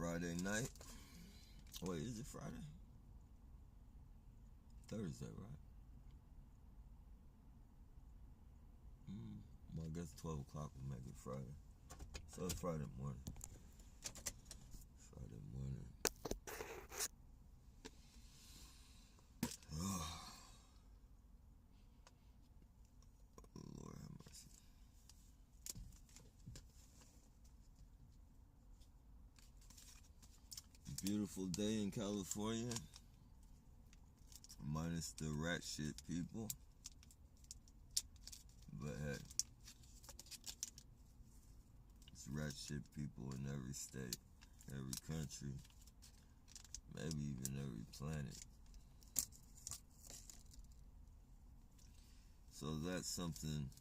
Friday night. Wait, is it Friday? Thursday, right? Well, I guess 12 o'clock will make it Friday. So it's Friday morning. Friday morning. Oh, Lord have mercy. Beautiful day in California. Minus the rat shit people. But hey, it's rat shit people in every state, every country, maybe even every planet. So that's something,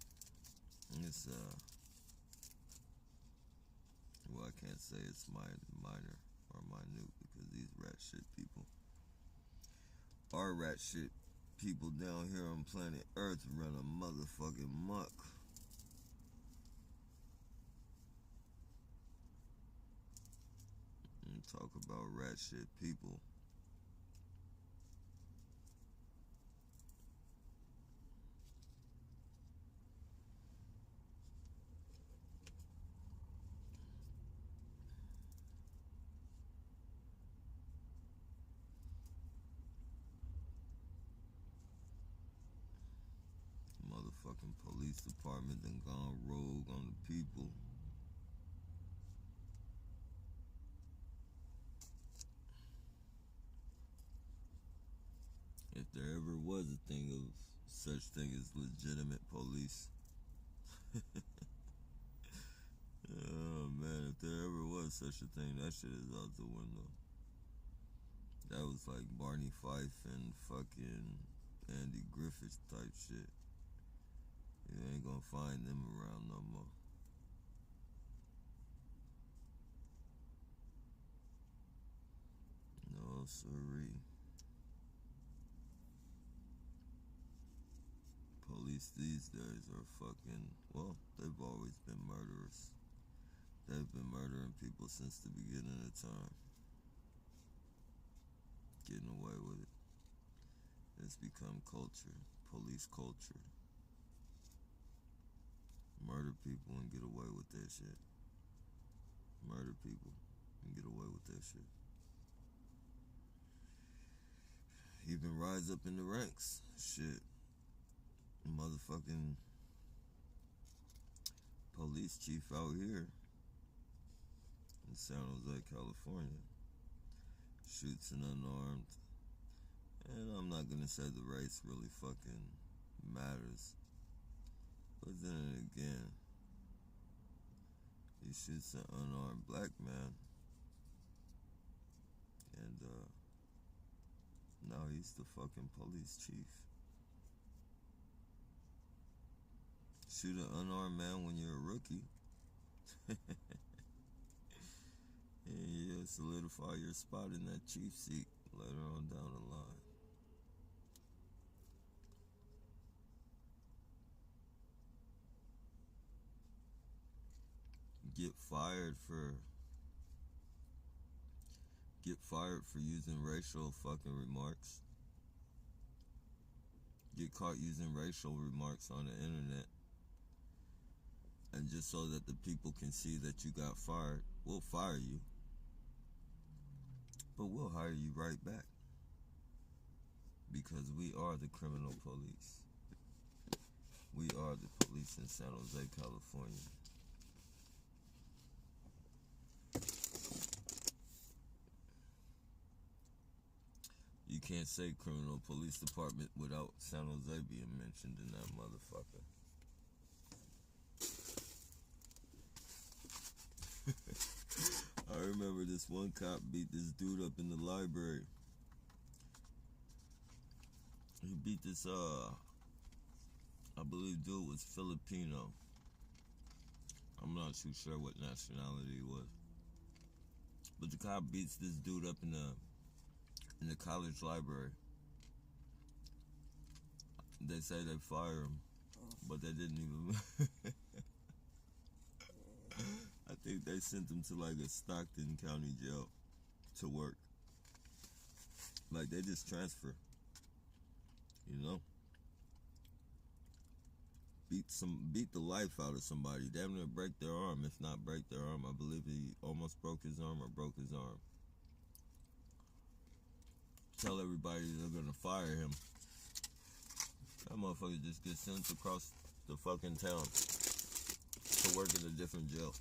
it's, well, I can't say it's minor or minute because these rat shit people are rat shit people down here on planet Earth run a motherfucking muck. And talk about rat shit people. Motherfucking police department done gone rogue on the people. If there ever was a thing of such thing as legitimate police. Oh man, if there ever was such a thing, that shit is out the window. That was like Barney Fife and fucking Andy Griffith type shit. You ain't gonna find them around no more. No siree. Police these days are fucking, well, they've always been murderers. They've been murdering people since the beginning of time. Getting away with it. It's become culture. Police culture. Murder people and get away with that shit. Murder people and get away with that shit. Even rise up in the ranks. Shit. Motherfucking police chief out here in San Jose, California, shoots an unarmed, and I'm not gonna say the race really fucking matters, but then again, he shoots an unarmed black man, and now he's the fucking police chief. Shoot an unarmed man when you're a rookie. And you'll solidify your spot in that chief seat later on down the line. Get fired for using racial fucking remarks. Get caught using racial remarks on the internet. And just so that the people can see that you got fired, we'll fire you. But we'll hire you right back. Because we are the criminal police. We are the police in San Jose, California. You can't say criminal police department without San Jose being mentioned in that motherfucker. I remember this one cop beat this dude up in the library. He beat this, I believe dude was Filipino. I'm not too sure what nationality he was. But the cop beats this dude up in the college library. They say they fire him, but they didn't even. I think they sent him to like a Stockton County jail to work. Like they just transfer, you know. Beat the life out of somebody. Damn near break their arm, if not break their arm. I believe he almost broke his arm or broke his arm. Tell everybody they're gonna fire him. That motherfucker just gets sent across the fucking town to work in a different jail.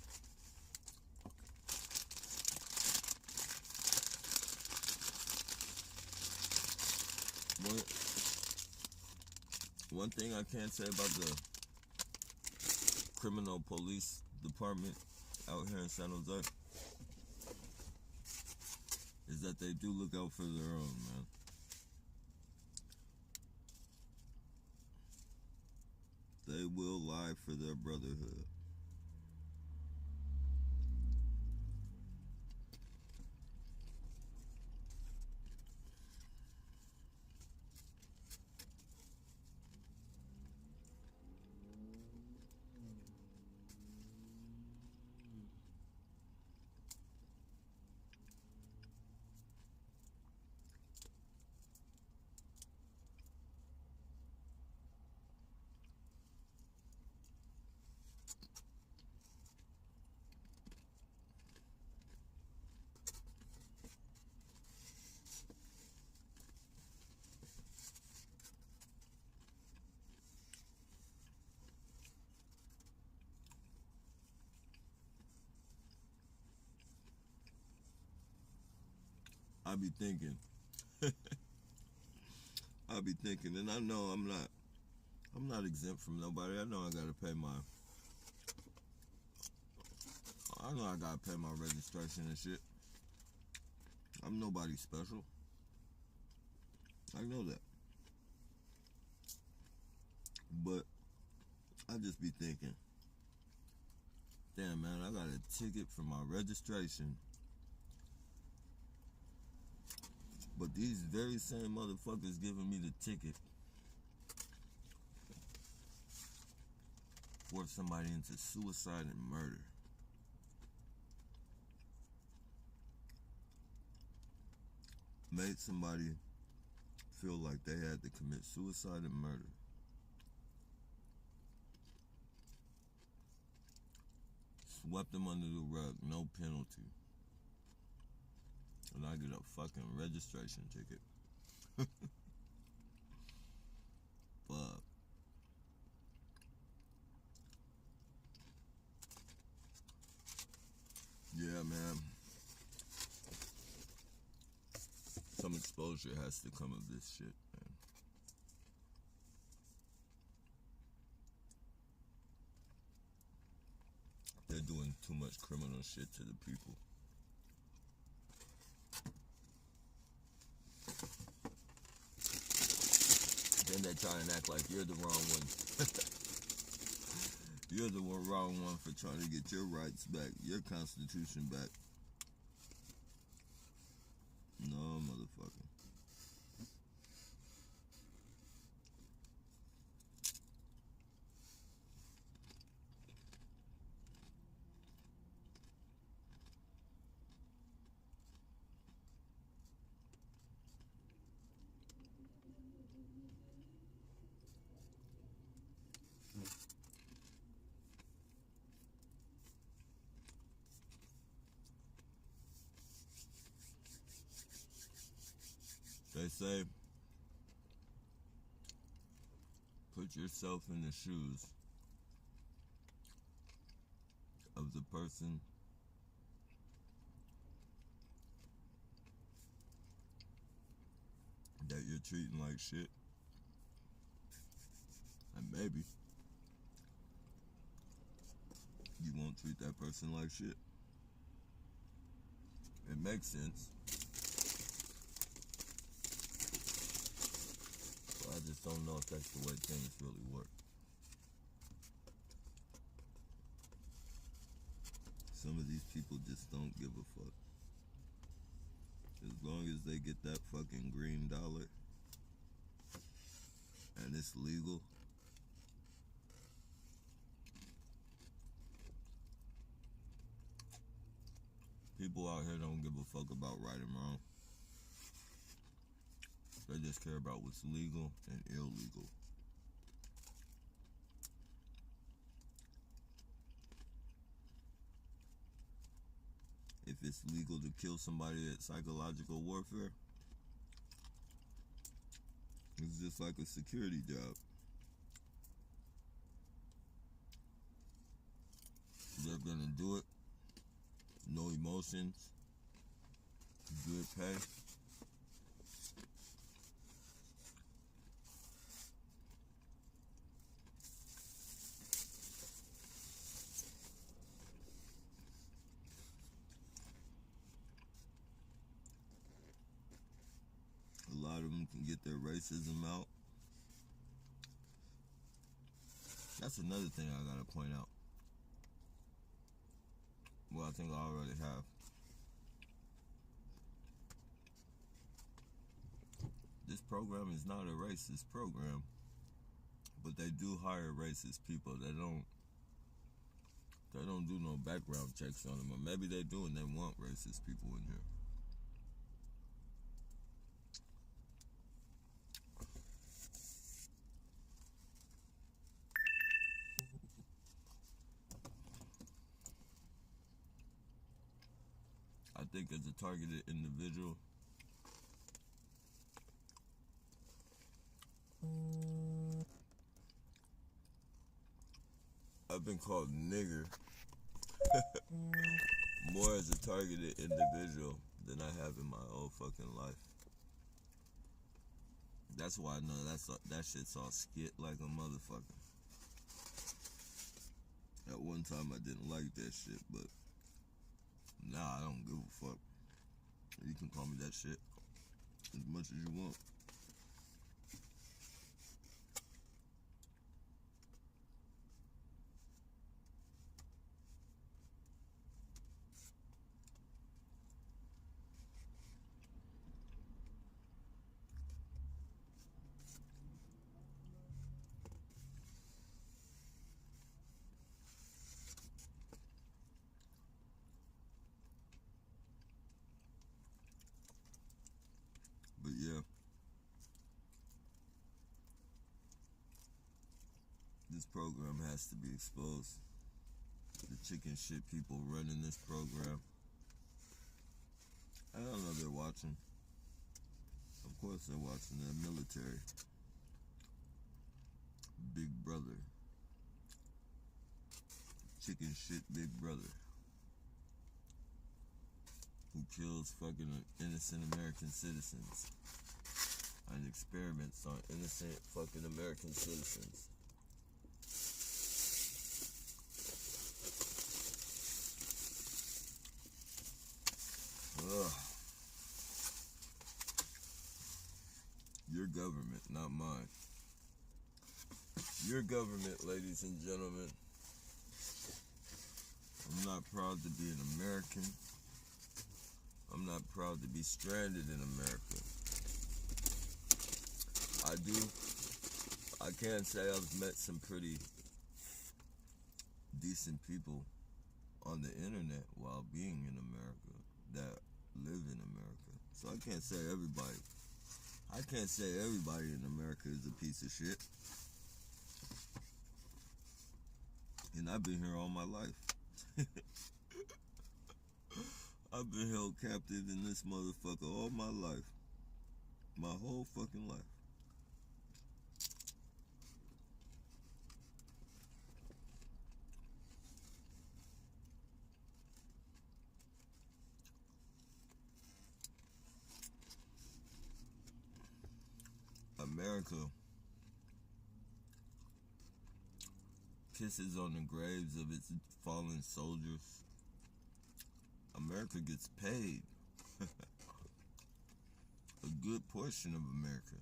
One thing I can't say about the criminal police department out here in San Jose is that they do look out for their own, man. They will lie for their brotherhood. I be thinking, and I know I'm not exempt from nobody. I know I gotta pay my registration and shit. I'm nobody special. I know that. But I just be thinking, damn man, I got a ticket for my registration. But these very same motherfuckers giving me the ticket forced somebody into suicide and murder. Made somebody feel like they had to commit suicide and murder. Swept them under the rug, no penalty. And I get a fucking registration ticket. Fuck. Yeah, man. Some exposure has to come of this shit, man. They're doing too much criminal shit to the people. Then they try and act like you're the wrong one. You're the wrong one for trying to get your rights back, your constitution back. No, motherfucker. They say, put yourself in the shoes of the person that you're treating like shit. And maybe you won't treat that person like shit. It makes sense. I just don't know if that's the way things really work. Some of these people just don't give a fuck. As long as they get that fucking green dollar and it's legal, People out here don't give a fuck about right and wrong. They just care about what's legal and illegal. If it's legal to kill somebody at psychological warfare, it's just like a security job. They're gonna do it. No emotions. Good pay. A lot of them can get their racism out. That's another thing I gotta point out. Well, I think I already have. This program is not a racist program, but they do hire racist people. They don't do no background checks on them, or maybe they do and they want racist people in here. I think as a targeted individual, I've been called nigger more as a targeted individual than I have in my whole fucking life. That's why I know that shit's all skit like a motherfucker. At one time I didn't like that shit, but now I don't give a fuck. You can call me that shit as much as you want. But yeah, this program has to be exposed. The chicken shit people running this program, I don't know they're watching. Of course they're watching. They're military. Big brother. Chicken shit big brother. Who kills fucking innocent American citizens and experiments on innocent fucking American citizens. Ugh. Your government, not mine. Your government, ladies and gentlemen. I'm not proud to be an American. I'm not proud to be stranded in America. I can say I've met some pretty decent people on the internet while being in America that live in America. So I can't say everybody in America is a piece of shit. And I've been here all my life. I've been held captive in this motherfucker all my life. My whole fucking life. America kisses on the graves of its fallen soldiers. America gets paid. A good portion of America.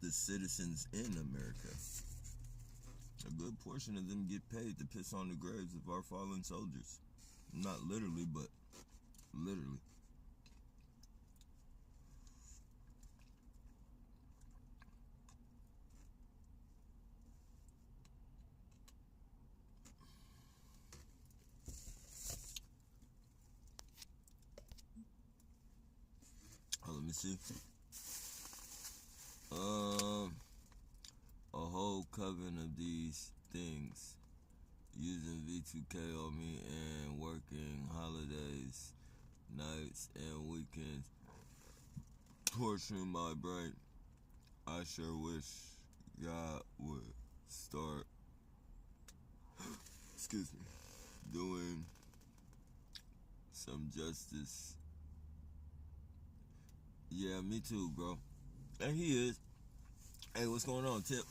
The citizens in America. A good portion of them get paid to piss on the graves of our fallen soldiers. Not literally, but literally. me see. A whole coven of these things, using V2K on me and working holidays, nights, and weekends, torturing my brain. I sure wish God would start, excuse me, doing some justice. Yeah, me too, bro. And he is. Hey, what's going on, Tip?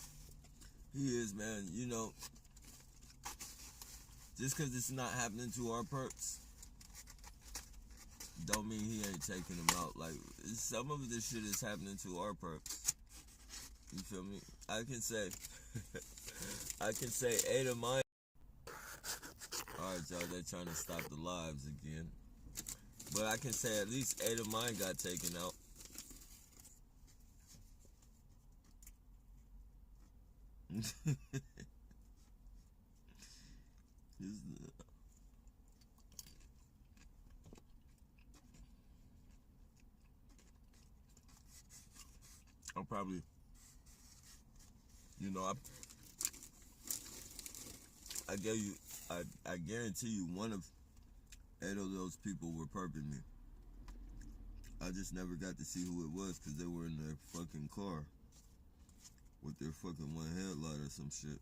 He is, man. You know, just because it's not happening to our perps, don't mean he ain't taking them out. Like, some of this shit is happening to our perps. You feel me? I can say, I can say 8 of mine. Alright, y'all, they're trying to stop the lives again. But I can say at least 8 of mine got taken out. I'll probably, you know, I guarantee you one of 8 of those people were perping me. I just never got to see who it was because they were in their fucking car with their fucking one headlight or some shit.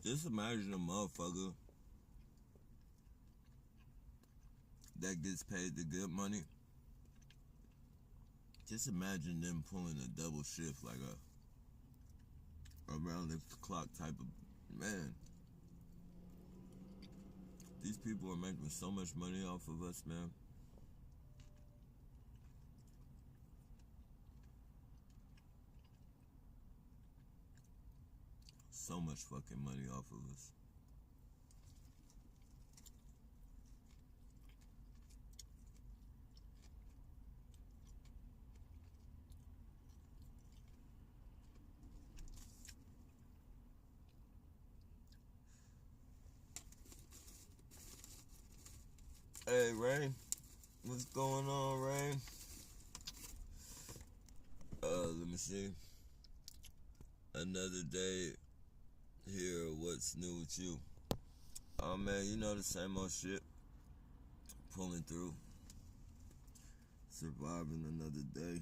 Just imagine a motherfucker that gets paid the good money. Just imagine them pulling a double shift, like a around the clock type of man. These people are making so much money off of us, man. So much fucking money off of us. Hey, Rain. What's going on, Rain? Let me see. Another day here. What's new with you? Oh, man, you know the same old shit. Pulling through. Surviving another day.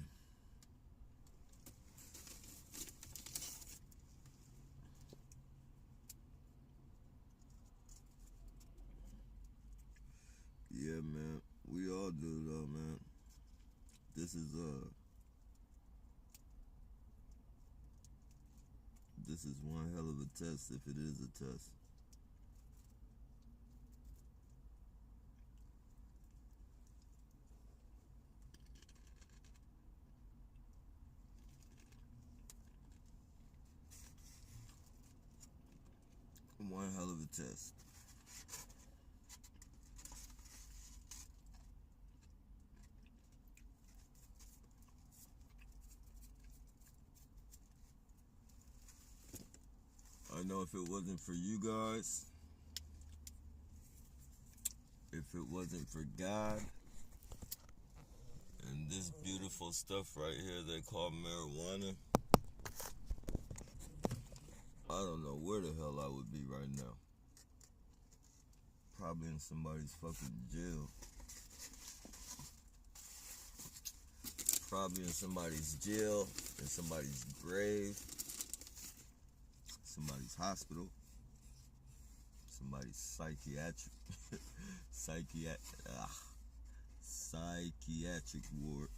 Yeah, man. We all do, though, man. This is one hell of a test, if it is a test. One hell of a test. I know if it wasn't for you guys, if it wasn't for God, and this beautiful stuff right here they call marijuana, I don't know where the hell I would be right now. Probably in somebody's fucking jail. Probably in somebody's jail, in somebody's grave, somebody's hospital, somebody's psychiatric psychiatric ward.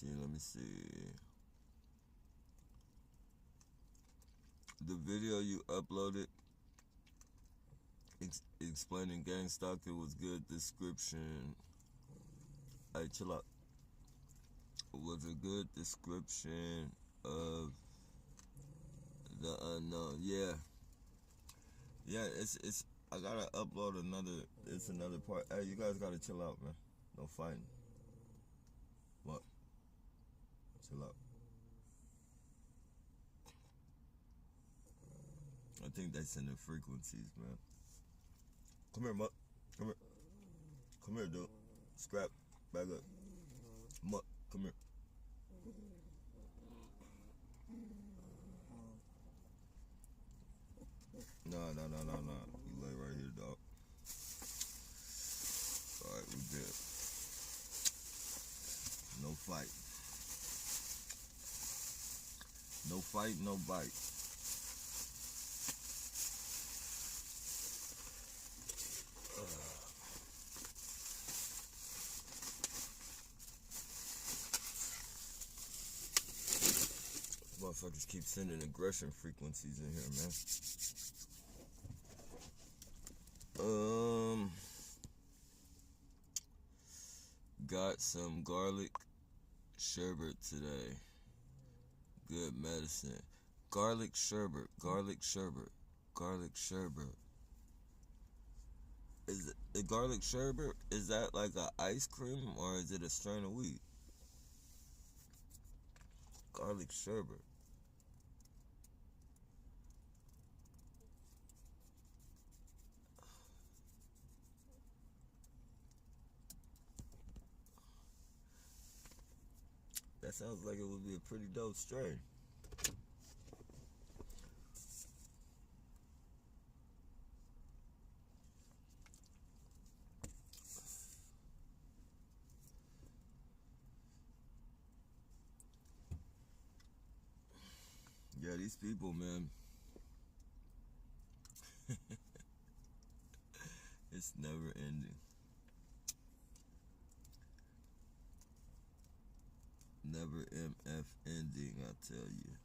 Let me see. The video you uploaded explaining gang stock, it was good. Description. Hey, chill out. Was a good description of the unknown. Yeah. Yeah, it's I gotta upload another. It's another part. Hey, you guys gotta chill out, man. No fighting. What? Chill out. I think they sending frequencies, man. Come here, Mutt. Come here. Come here, dude. Scrap. Back up. Mutt, come here. No. You lay right here, dog. Alright, we good. No fight. No fight, no bite. Motherfuckers keep sending aggression frequencies in here, man. Got some garlic sherbet today. Good medicine. Garlic sherbet. Is it garlic sherbet? Is that like a ice cream or is it a strain of weed? Garlic sherbet. That sounds like it would be a pretty dope strain. Yeah, these people, man. It's never ending. Never MF ending, I tell you.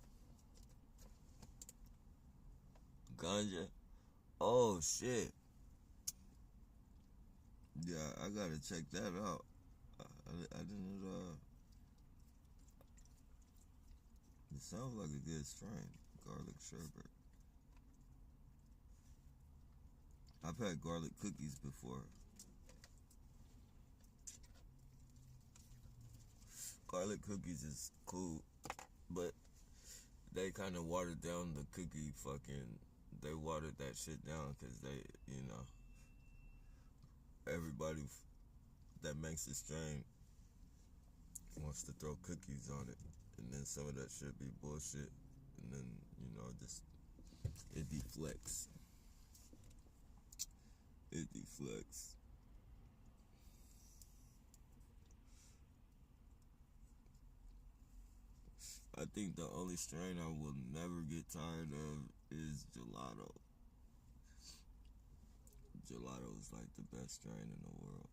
Ganja? Oh, shit. Yeah, I gotta check that out. I didn't, it sounds like a good strain. Garlic sherbet. I've had garlic cookies before. Garlic cookies is cool, but they kind of watered down the cookie they watered that shit down because everybody that makes a strain wants to throw cookies on it, and then some of that shit be bullshit, and then, it deflects. I think the only strain I will never get tired of is gelato. Gelato is like the best strain in the world.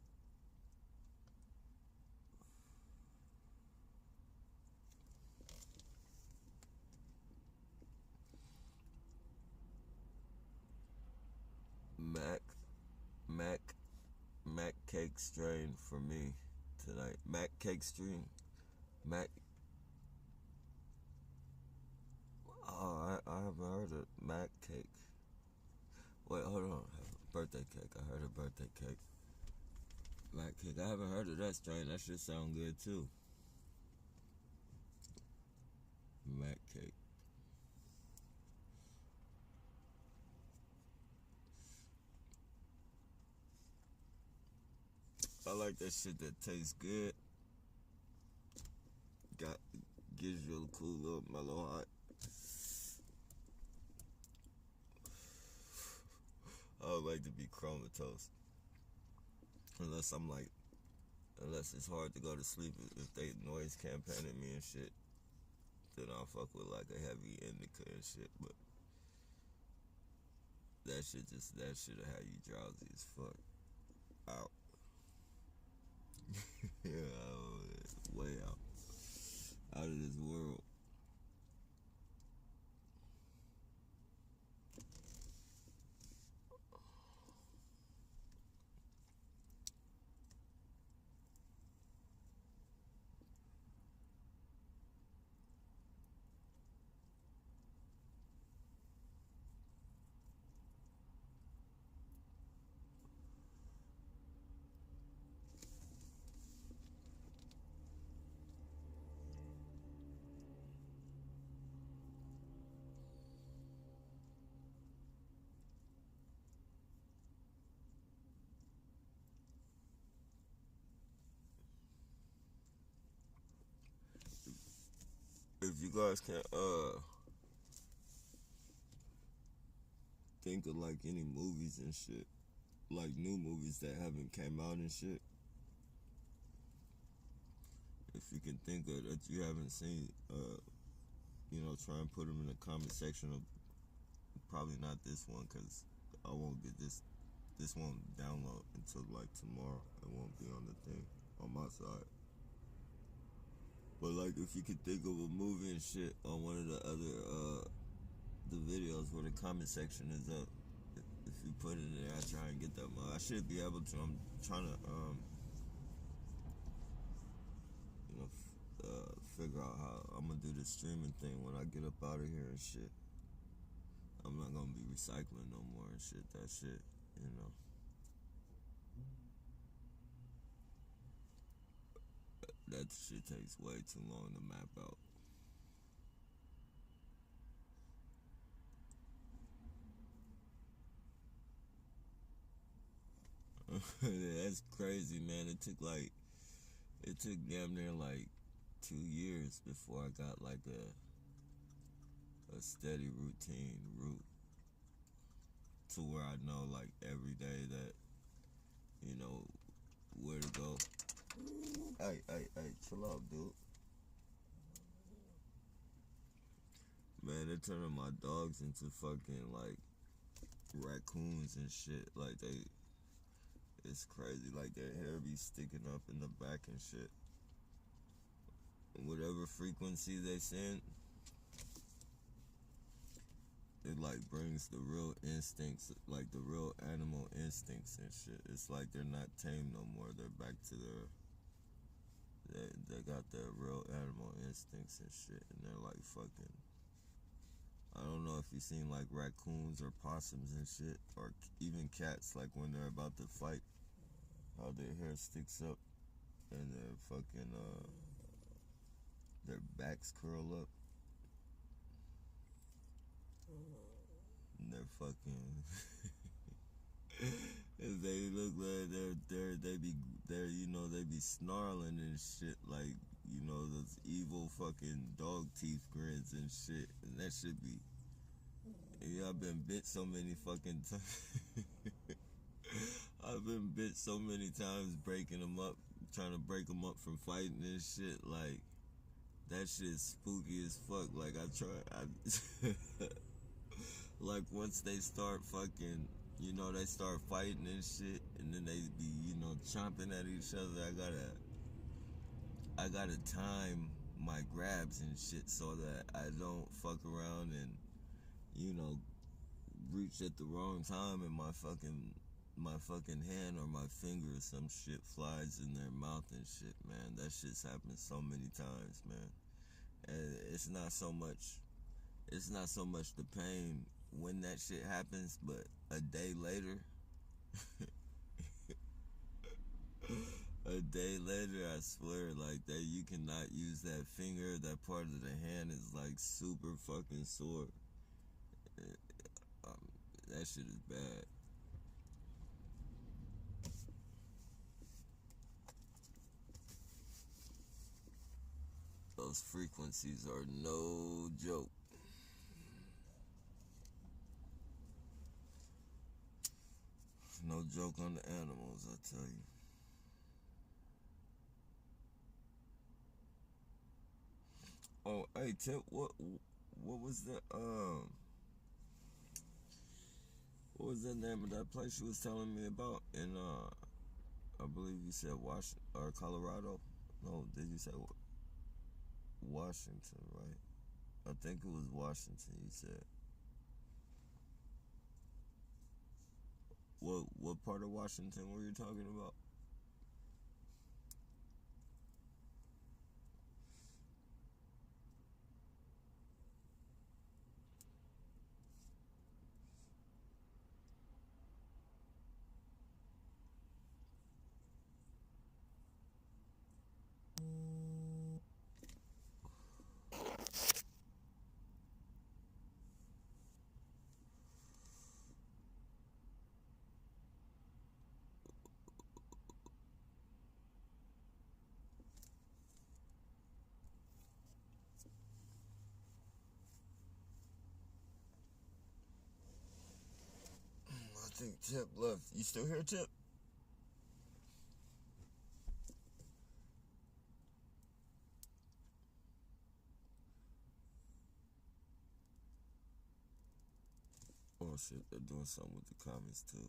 Mac cake strain for me tonight. Mac cake strain. Mac. Oh, I haven't heard of Mac cake. Wait, hold on. Birthday cake. I heard of birthday cake. Mac cake. I haven't heard of that strain. That should sound good too. Mac cake. I like that shit that tastes good. Gives you a cool little mellow hot. I would like to be comatose. Unless it's hard to go to sleep. If they noise campaigning me and shit, then I'll fuck with like a heavy indica and shit. But that shit'll have you drowsy as fuck. Out. Yeah, way out. out of this world. If you guys can think of like any movies and shit, like new movies that haven't came out and shit, if you can think of that you haven't seen, try and put them in the comment section. Of probably not this one, because I won't get this. This won't download until like tomorrow. It won't be on the thing on my side. But like, if you could think of a movie and shit on one of the other the videos where the comment section is up, if you put it in there, I try and get that. I should be able to. I'm trying to figure out how I'm gonna do the streaming thing when I get up out of here and shit. I'm not gonna be recycling no more and shit. That shit, that shit takes way too long to map out. That's crazy, man. It took damn near like 2 years before I got like a steady route to where I know like every day that where to go. Hey, chill out, dude. Man, they're turning my dogs into fucking like raccoons and shit. Like it's crazy. Like their hair be sticking up in the back and shit. Whatever frequency they send, it like brings the real instincts, like the real animal instincts and shit. It's like they're not tame no more. They're back to they got their real animal instincts and shit, and they're like fucking. I don't know if you've seen like raccoons or possums and shit, or even cats. Like when they're about to fight, how their hair sticks up and their fucking their backs curl up. And they're fucking. They look like they be snarling and shit, like those evil fucking dog teeth grins and shit, and that should be. Yeah, I've been bit so many fucking times. I've been bit so many times breaking them up, trying to break them up from fighting and shit. Like that shit's spooky as fuck. Like like once they start fucking, they start fighting and shit, and then they be, chomping at each other. I gotta time my grabs and shit so that I don't fuck around and, reach at the wrong time and my fucking hand or my finger or some shit flies in their mouth and shit, man. That shit's happened so many times, man. And it's not so much the pain when that shit happens, but a day later, I swear, like that you cannot use that finger. That part of the hand is like super fucking sore. That shit is bad. Those frequencies are no joke. No joke on the animals, I tell you. Oh, hey, Tip, what was what was the name of that place you was telling me about in I believe you said Washington or Colorado? No, did you say what? Washington, right? I think it was Washington. You said what part of Washington were you talking about? I think Tip left. You still here, Tip? Oh shit, they're doing something with the comments too.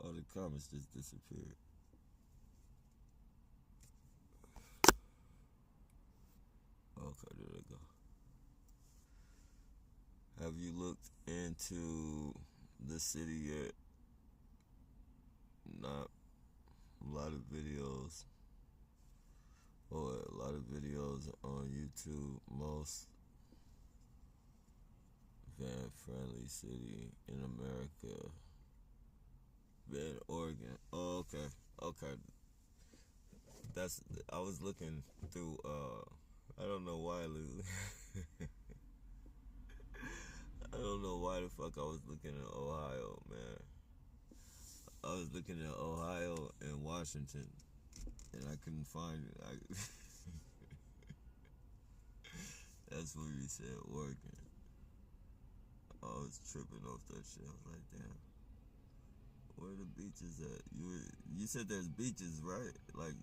Oh, the comments just disappeared. Okay, there they go. Have you looked into the city yet? Not a lot of videos. Or a lot of videos on YouTube. Most van friendly city in America. Bend, Oregon. Oh, okay. Okay. That's I was looking through I don't know why I don't know why the fuck I was looking at Ohio, man. I was looking at Ohio and Washington and I couldn't find it. That's where you said Oregon. I was tripping off that shit. I was like, damn. Where the beaches at? You said there's beaches, right? Like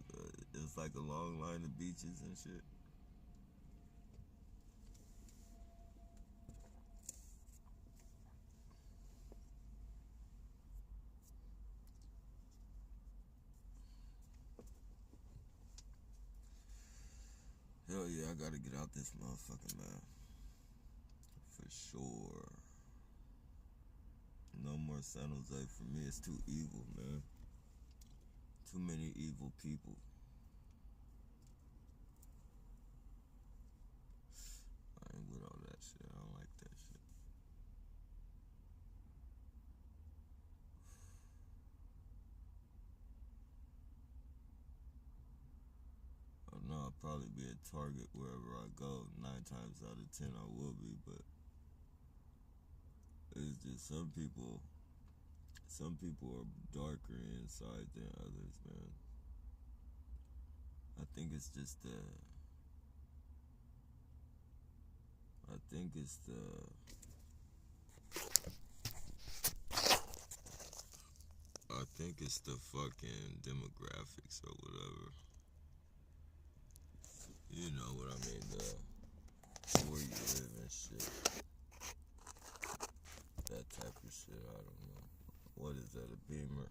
it's like a long line of beaches and shit. Hell yeah, I gotta get out this motherfucker, man. For sure. No more San Jose for me. It's too evil, man. Too many evil people. I ain't with all that shit. I don't like that shit. I know I'll probably be a target wherever I go. 9 times out of 10 I will be, but it's just some people are darker inside than others, man. I think it's just I think it's the fucking demographics or whatever. You know what I mean, where you live and shit. That type of shit, I don't know. What is that, a Beamer?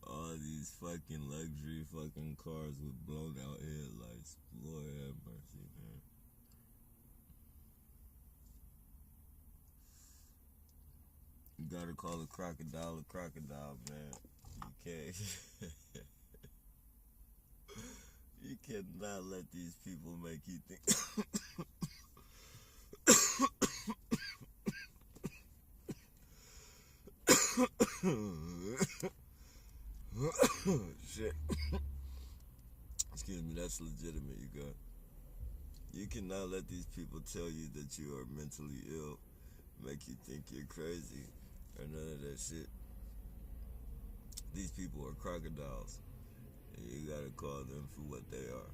All these fucking luxury fucking cars with blown out headlights. Lord have mercy, man. You gotta call a crocodile, man. You can't. You cannot let these people make you think. Shit. Excuse me, that's legitimate, you got. You cannot let these people tell you that you are mentally ill, make you think you're crazy, or none of that shit. These people are crocodiles, and you gotta call them for what they are.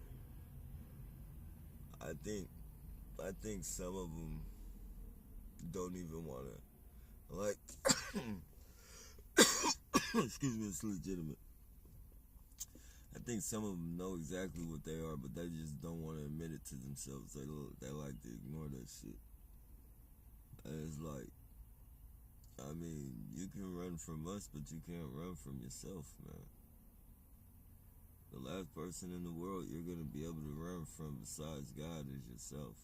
I think some of them don't even wanna, like, excuse me, it's legitimate. I think some of them know exactly what they are, but they just don't want to admit it to themselves. They like to ignore that shit. And it's like, I mean, you can run from us, but you can't run from yourself, man. The last person in the world you're going to be able to run from besides God is yourself.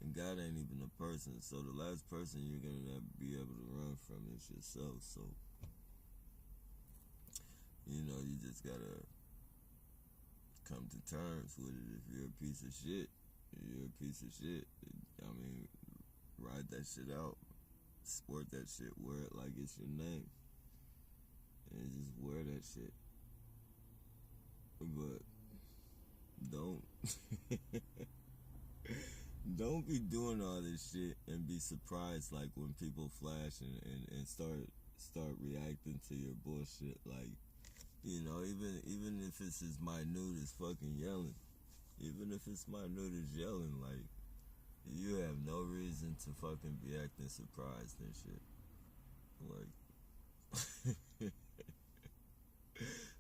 And God ain't even a person, so the last person you're going to be able to run from is yourself. So, you just got to come to terms with it. If you're a piece of shit, you're a piece of shit. I mean, ride that shit out. Sport that shit. Wear it like it's your name. And just wear that shit. But don't don't be doing all this shit and be surprised like when people flash and start reacting to your bullshit. Like, even if it's as minute as fucking yelling. Even if it's minute as yelling, like, you have no reason to fucking be acting surprised and shit. Like,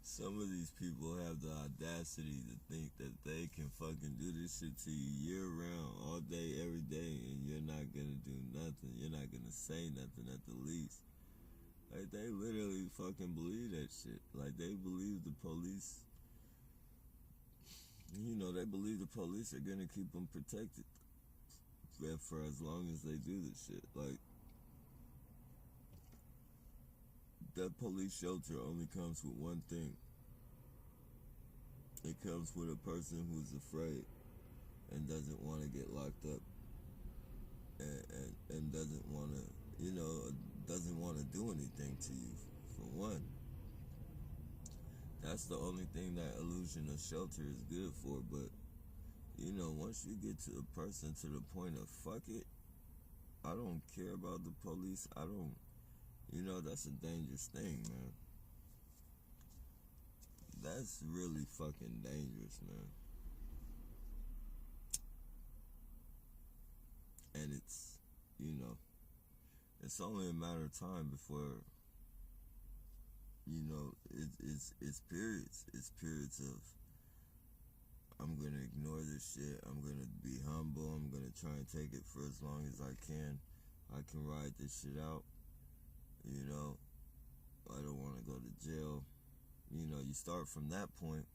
some of these people have the audacity to think that they can fucking do this shit to you year round, all day, every day, and you're not gonna do nothing. You're not gonna say nothing at the least. Like, they literally fucking believe that shit. Like, they believe the police, they believe the police are gonna keep them protected for as long as they do this shit. Like, that police shelter only comes with one thing. It comes with a person who's afraid and doesn't want to get locked up and doesn't want to, doesn't want to do anything to you, for one. That's the only thing that illusion of shelter is good for. But, once you get to a person to the point of fuck it, I don't care about the police, that's a dangerous thing, man. That's really fucking dangerous, man. And it's only a matter of time before, it's periods. It's periods of, I'm going to ignore this shit. I'm going to be humble. I'm going to try and take it for as long as I can. I can ride this shit out. I don't want to go to jail. You start from that point,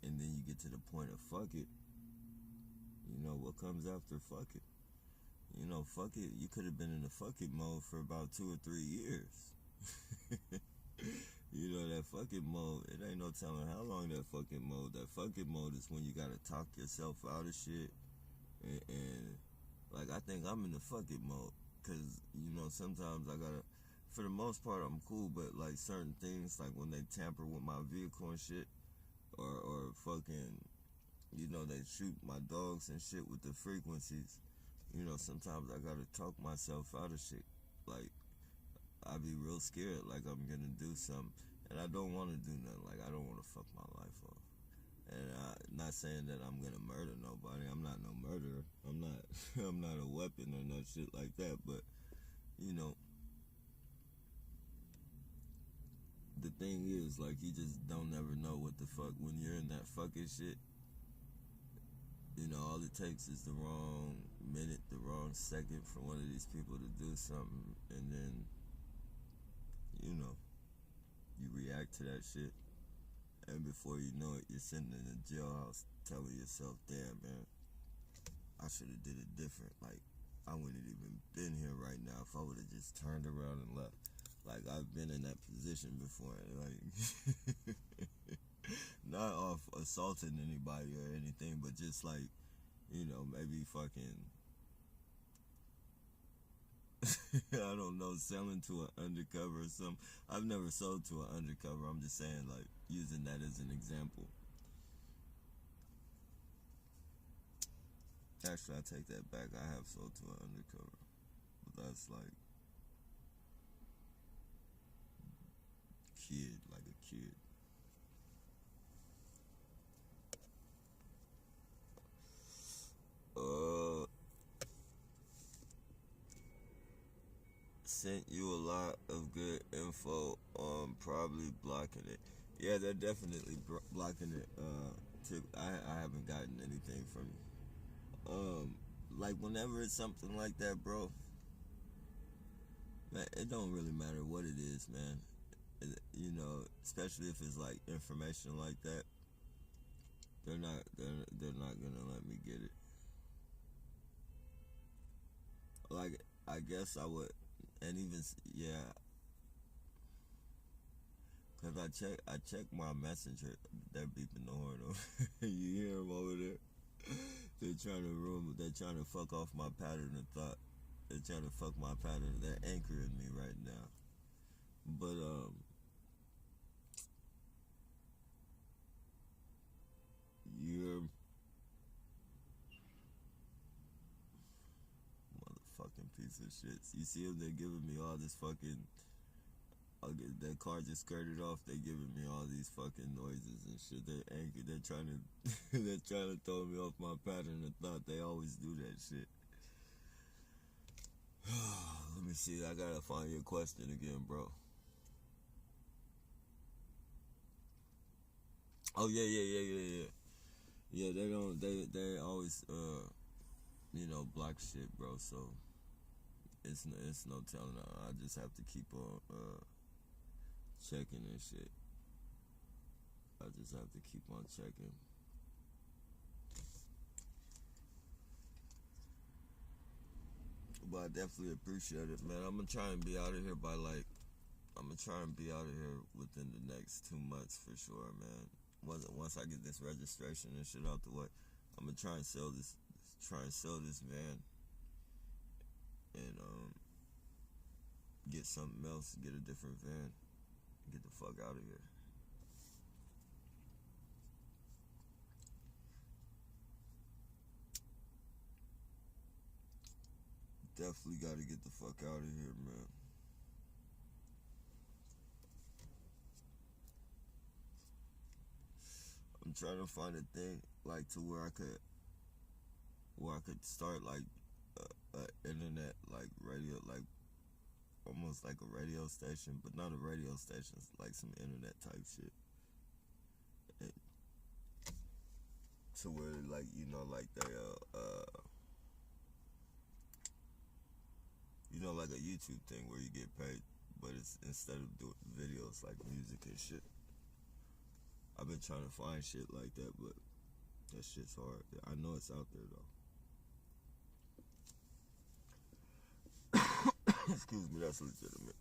and then you get to the point of fuck it. What comes after fuck it? Fuck it. You could have been in the fuck it mode for about 2 or 3 years. That fuck it mode, it ain't no telling how long that fuck it mode. That fuck it mode is when you gotta talk yourself out of shit. And like, I think I'm in the fuck it mode. Cause, sometimes I gotta, for the most part, I'm cool. But like certain things, like when they tamper with my vehicle and shit, or fucking, they shoot my dogs and shit with the frequencies. Sometimes I gotta talk myself out of shit. Like, I be real scared, like I'm gonna do something, and I don't want to do nothing. Like, I don't want to fuck my life off. And I'm not saying that I'm gonna murder nobody. I'm not no murderer. I'm not. I'm not a weapon or no shit like that. But the thing is, like, you just don't never know what the fuck when you're in that fucking shit. All it takes is the wrong minute, the wrong second for one of these people to do something, and then, you react to that shit, and before you know it, you're sitting in a jailhouse telling yourself, damn, man, I should have did it different. Like, I wouldn't have even been here right now if I would have just turned around and left. Like, I've been in that position before, like, not off assaulting anybody or anything, but just like, maybe fucking, I don't know, selling to an undercover or something. I've never sold to an undercover. I'm just saying, like, using that as an example. Actually, I take that back. I have sold to an undercover. But that's like like a kid. Sent you a lot of good info on probably blocking it. Yeah, they're definitely blocking it. I haven't gotten anything from you. Like, whenever it's something like that, bro, Man, it don't really matter what it is, man. You know, especially if it's like information like that, they're not gonna let me get it. Like, I guess I would, and even yeah, cause I check my messenger. They're beeping the horn over. You hear them over there? They're trying to ruin. They're trying to fuck off my pattern of thought. They're trying to fuck my pattern. They're anchoring me right now. But you're motherfucking piece of shit. You see them? They're giving me all this fucking. That car just skirted off. They giving me all these fucking noises and shit. They're angry. They're trying to. They're trying to throw me off my pattern of thought. They always do that shit. Let me see. I gotta find your question again, bro. Oh yeah. Yeah, they don't. They always block shit, bro. So it's no telling. I just have to keep on checking and shit. I just have to keep on checking. But I definitely appreciate it, man. I'm gonna try and be out of here by like. I'm gonna try and be out of here within the next 2 months for sure, man. Once I get this registration and shit out the way, I'm gonna try and sell this. Try and sell this van and get something else. Get a different van. Get the fuck out of here. Definitely got to get the fuck out of here, man. I'm trying to find a thing like to where I could start like internet like radio like almost like a radio station, but not a radio station. It's like some internet type shit. And to where like like they like a YouTube thing where you get paid, but it's instead of doing videos like music and shit. I've been trying to find shit like that, but that shit's hard. I know it's out there though. Excuse me, that's legitimate.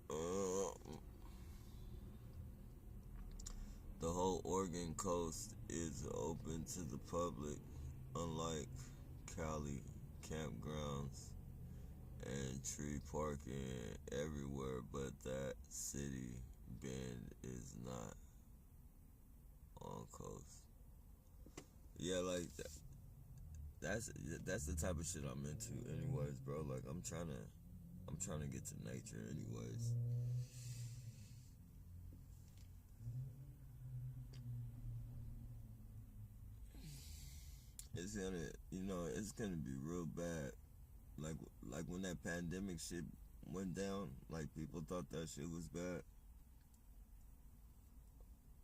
Uh, the whole Oregon coast is open to the public, unlike Cali campgrounds and tree parking everywhere, but that city Bend is not on coast. Yeah, like that's the type of shit I'm into, anyways, bro. Like I'm trying to get to nature, anyways. It's gonna, it's gonna be real bad. Like like when that pandemic shit went down, like people thought that shit was bad,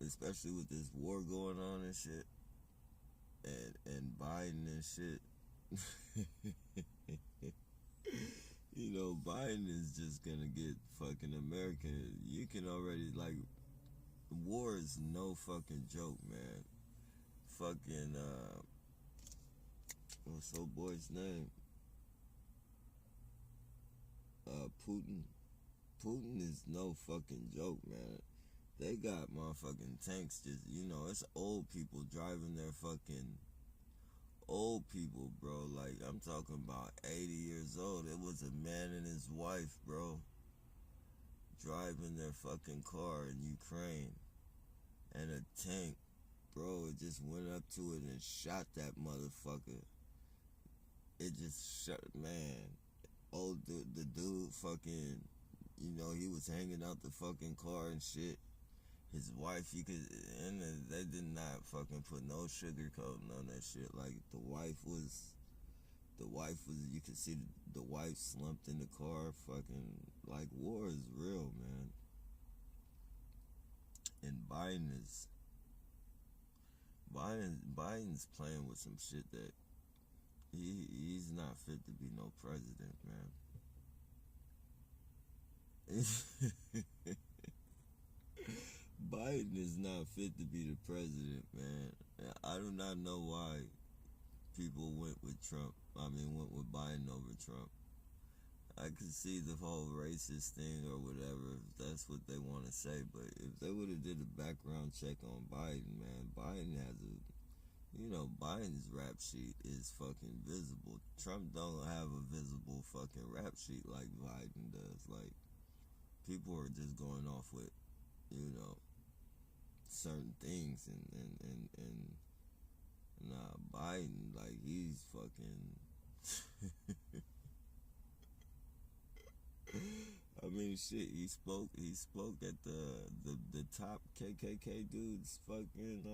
especially with this war going on and shit, and Biden and shit. Biden is just gonna get fucking American. You can already like war is no fucking joke, man. Fucking what's old boy's name? Putin. Putin is no fucking joke, man. They got motherfucking tanks just, it's old people driving their fucking old people, bro. Like, I'm talking about 80 years old. It was a man and his wife, bro, driving their fucking car in Ukraine. And a tank, bro, it just went up to it and shot that motherfucker. It just shot, man. Oh, the dude fucking, he was hanging out the fucking car and shit. His wife, and they did not fucking put no sugarcoating on that shit. Like, you could see the wife slumped in the car, fucking, like, war is real, man. And Biden's playing with some shit that, he's not fit to be no president, man. Biden is not fit to be the president, man. I do not know why people went with Trump. I mean, went with Biden over Trump. I could see the whole racist thing or whatever, if that's what they want to say, but if they would have did a background check on Biden, man, Biden has Biden's rap sheet is fucking visible. Trump don't have a visible fucking rap sheet like Biden does. Like, people are just going off with, certain things, and nah, Biden, like, he's fucking... I mean, shit. He spoke at the top KKK dude's fucking.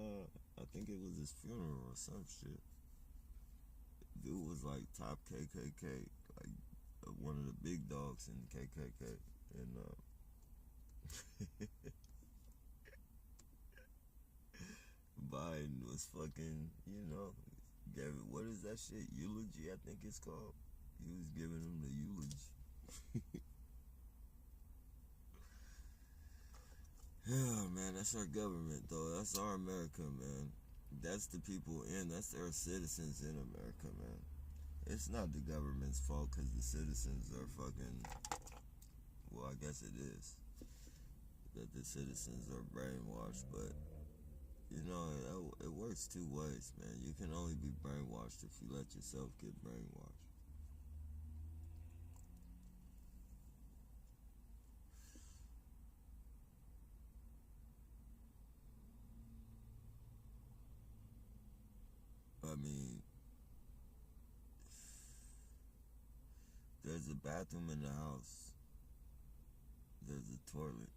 I think it was his funeral or some shit. Dude was like top KKK, like one of the big dogs in KKK, and Biden was fucking. Gave it. What is that shit? Eulogy, I think it's called. He was giving him the eulogy. Yeah, man, that's our government, though. That's our America, man. That's the people that's our citizens in America, man. It's not the government's fault because the citizens are fucking, well, I guess it is, that the citizens are brainwashed, but, it works two ways, man. You can only be brainwashed if you let yourself get brainwashed. I mean, there's a bathroom in the house. There's a toilet.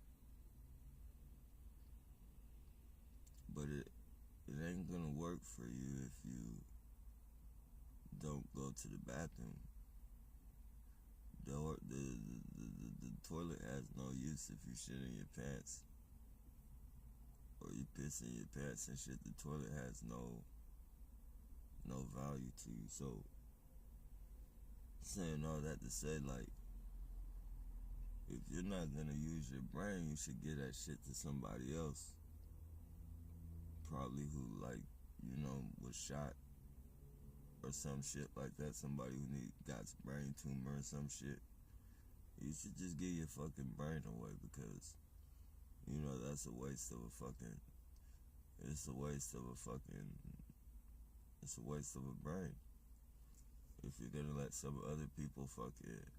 But it ain't gonna work for you if you don't go to the bathroom. The toilet has no use if you shit in your pants. Or you piss in your pants and shit. The toilet has no value to you. So, saying all that to say, like, if you're not gonna use your brain, you should give that shit to somebody else. Probably who, like, was shot or some shit like that. Somebody who got brain tumor or some shit. You should just give your fucking brain away because, that's a waste of a fucking, it's a waste of a brain. If you're gonna let some other people fucking,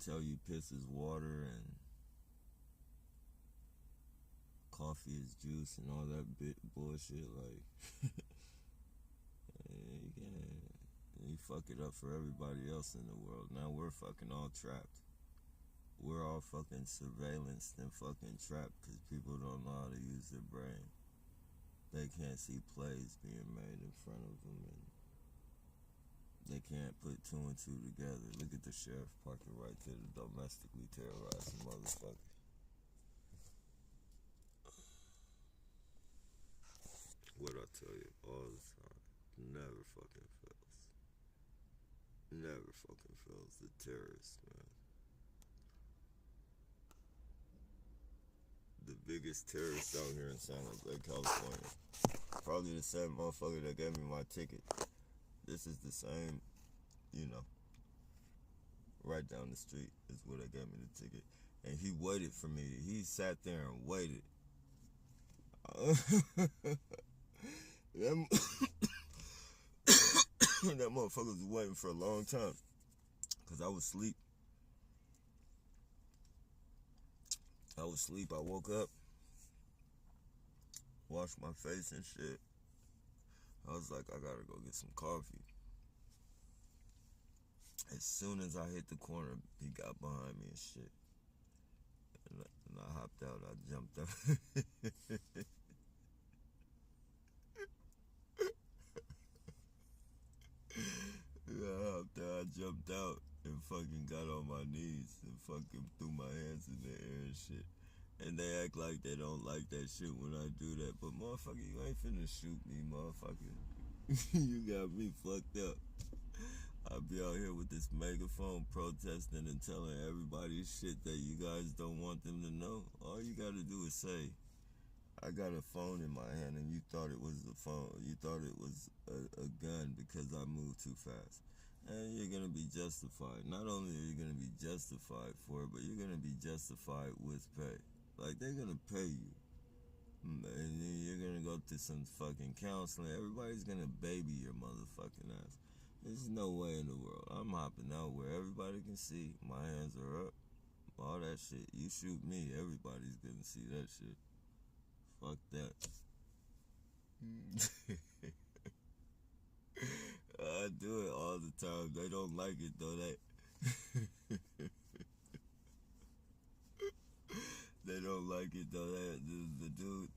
tell you piss is water and coffee is juice and all that bullshit, like, you fuck it up for everybody else in the world. Now we're fucking all trapped. We're all fucking surveillanced and fucking trapped because people don't know how to use their brain. They can't see plays being made in front of them, and they can't put two and two together. Look at the sheriff parking right to the domestically terrorizing motherfucker. What I tell you all the time, never fucking fails. Never fucking fails. The terrorists, man. The biggest terrorist out here in San Jose, California. Probably the same motherfucker that gave me my ticket. This is the same, right down the street is where they gave me the ticket. And he waited for me. He sat there and waited. That motherfucker was waiting for a long time. Because I was asleep. I woke up. Washed my face and shit. I was like, I gotta go get some coffee. As soon as I hit the corner, he got behind me and shit. And I hopped out. I jumped out. I jumped out and fucking got on my knees and fucking threw my hands in the air and shit. And they act like they don't like that shit when I do that. But motherfucker, you ain't finna shoot me, motherfucker. You got me fucked up. I'll be out here with this megaphone protesting and telling everybody shit that you guys don't want them to know. All you gotta do is say, I got a phone in my hand and you thought it was a phone. You thought it was a gun because I moved too fast. And you're gonna be justified. Not only are you gonna be justified for it, but you're gonna be justified with pay. Like, they're gonna pay you. And then you're gonna go to some fucking counseling. Everybody's gonna baby your motherfucking ass. There's no way in the world. I'm hopping out where everybody can see. My hands are up. All that shit. You shoot me, everybody's gonna see that shit. Fuck that. I do it all the time. They don't like it though. They don't like it though.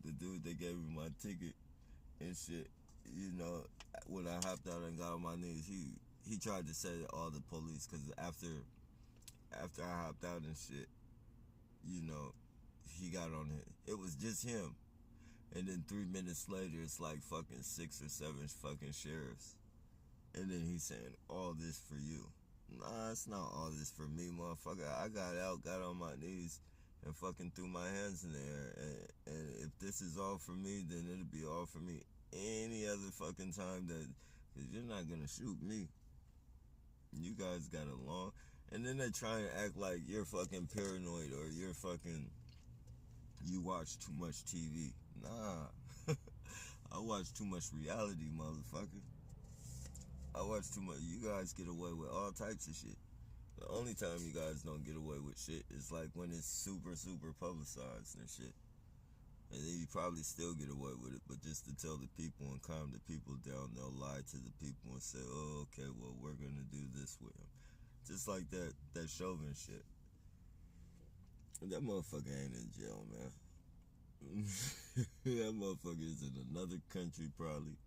The dude that gave me my ticket and shit. You know, when I hopped out and got on my knees, he tried to say all the police because after I hopped out and shit, you know, he got on it. It was just him. And then 3 minutes later, it's like fucking 6 or 7 fucking sheriffs. And then he's saying, all this for you. Nah, it's not all this for me, motherfucker. I got out, got on my knees, and fucking threw my hands in the air. And if this is all for me, then it'll be all for me any other fucking time because you're not gonna shoot me. You guys got along. And then they try and act like you're fucking paranoid or you watch too much TV. Nah. I watch too much reality, motherfucker. I watch too much. You guys get away with all types of shit. The only time you guys don't get away with shit is like when it's super, super publicized and shit. And then you probably still get away with it, but just to tell the people and calm the people down, they'll lie to the people and say, oh, okay, well, we're gonna do this with him. Just like that Chauvin shit. That motherfucker ain't in jail, man. That motherfucker is in another country, probably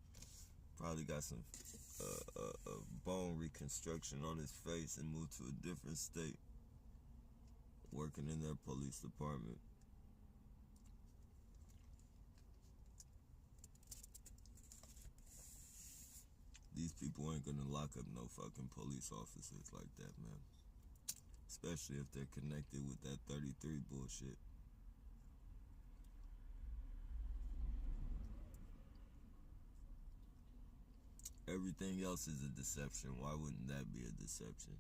got some bone reconstruction on his face and moved to a different state, working in their police department. These people ain't gonna lock up no fucking police officers like that, man. Especially if they're connected with that 33 bullshit. Everything else is a deception. Why wouldn't that be a deception?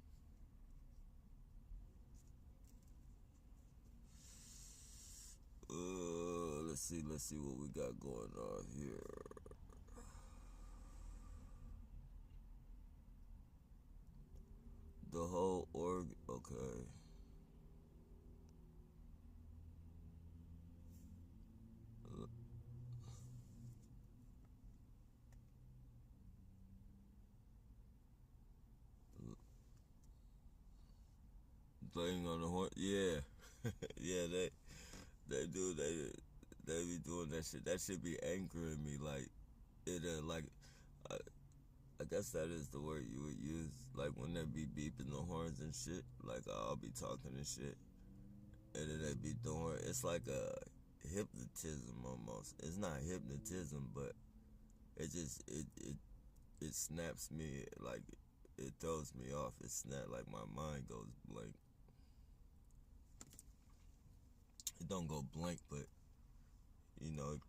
Let's see what we got going on here. The whole okay. Playing on the horn, yeah. Yeah, they do, they be doing that shit. That shit be angering me, like, like, I, I guess that is the word you would use, like, when they be beeping the horns and shit, like, I'll be talking and shit, and then they be doing, it's like a hypnotism almost. It's not hypnotism, but it snaps me, like, it throws me off. It snap, like, my mind goes blank. It don't go blank, but, you know, it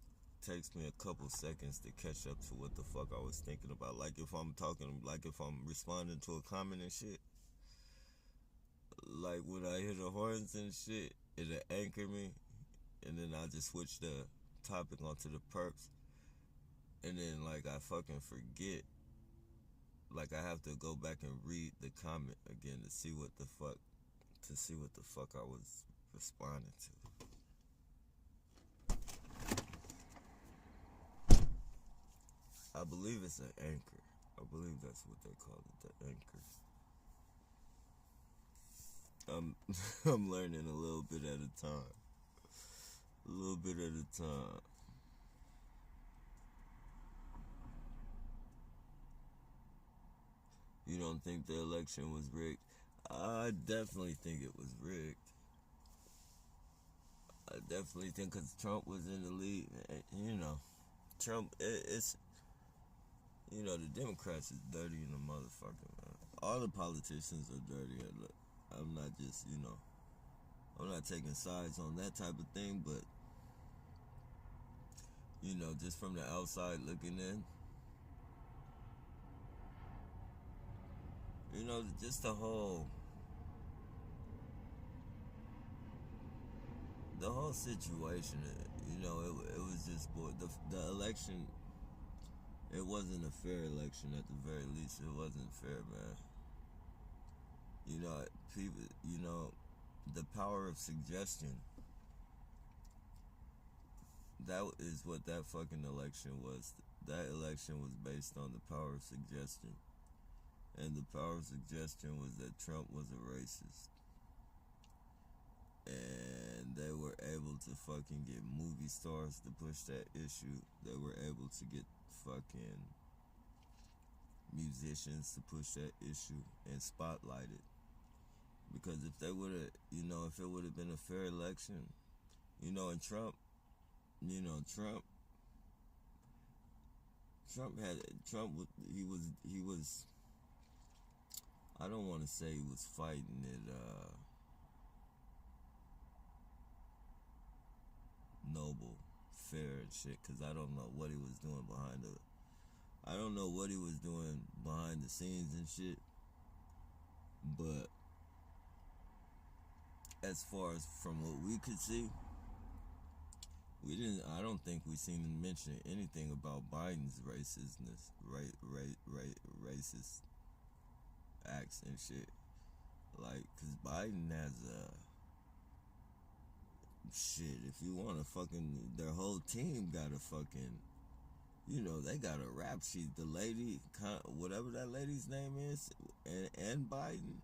takes me a couple seconds to catch up to what the fuck I was thinking about. Like if I'm responding to a comment and shit, like when I hear the horns and shit, it'll anchor me, and then I just switch the topic onto the perps, and then like I fucking forget. Like I have to go back and read the comment again to see what the fuck I was responding to. I believe it's an anchor. I believe that's what they call it, the anchor. I'm learning a little bit at a time. A little bit at a time. You don't think the election was rigged? I definitely think it was rigged. I definitely think because Trump was in the lead. You know, Trump, You know, the Democrats is dirty in the motherfucker, man. All the politicians are dirty. Look, I'm not just, I'm not taking sides on that type of thing, but, just from the outside looking in, just the whole situation, it was just the election. It wasn't a fair election at the very least. It wasn't fair, man. People. The power of suggestion. That is what that fucking election was. That election was based on the power of suggestion, and the power of suggestion was that Trump was a racist. And they were able to fucking get movie stars to push that issue. They were able to get fucking musicians to push that issue and spotlight it. Because if they would have, if it would have been a fair election, and Trump, Trump he was, I don't want to say he was fighting it, noble, fair and shit, because I don't know what he was doing I don't know what he was doing behind the scenes and shit, but as far as from what we could see, I don't think we seen him mention anything about Biden's racistness, racist acts and shit, like, because Biden has shit, if you want to fucking, their whole team got a fucking, they got a rap sheet. The lady, whatever that lady's name is, and Biden.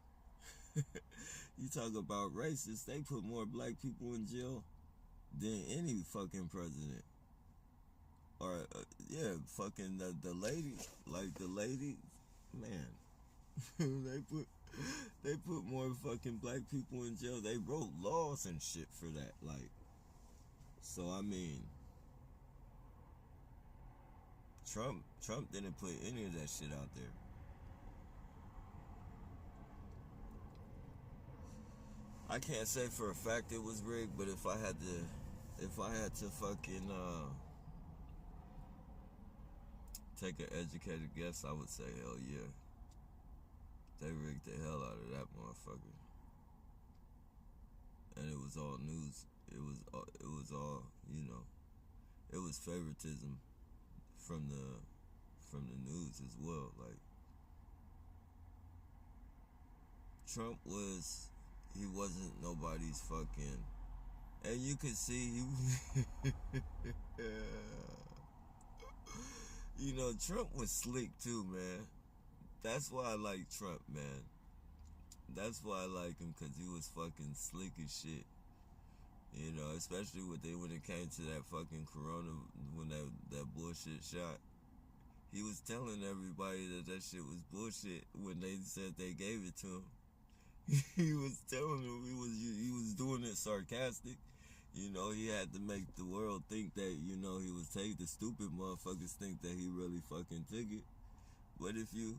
You talk about racist, they put more black people in jail than any fucking president. Or, fucking the lady, like the lady, man. They put more fucking black people in jail. They wrote laws and shit for that. Like, so I mean, Trump didn't put any of that shit out there. I can't say for a fact it was rigged, but if I had to fucking take an educated guess, I would say hell yeah. They rigged the hell out of that motherfucker, and it was all news. It was all, it was favoritism from the news as well. Like, Trump he wasn't nobody's fucking, and you could see Trump was slick too, man. That's why I like Trump, man. That's why I like him, because he was fucking slick as shit. Especially when it came to that fucking corona, when that bullshit shot. He was telling everybody that shit was bullshit when they said they gave it to him. He was telling them he was doing it sarcastic. He had to make the world think that, he was taking, the stupid motherfuckers think that he really fucking took it. But if you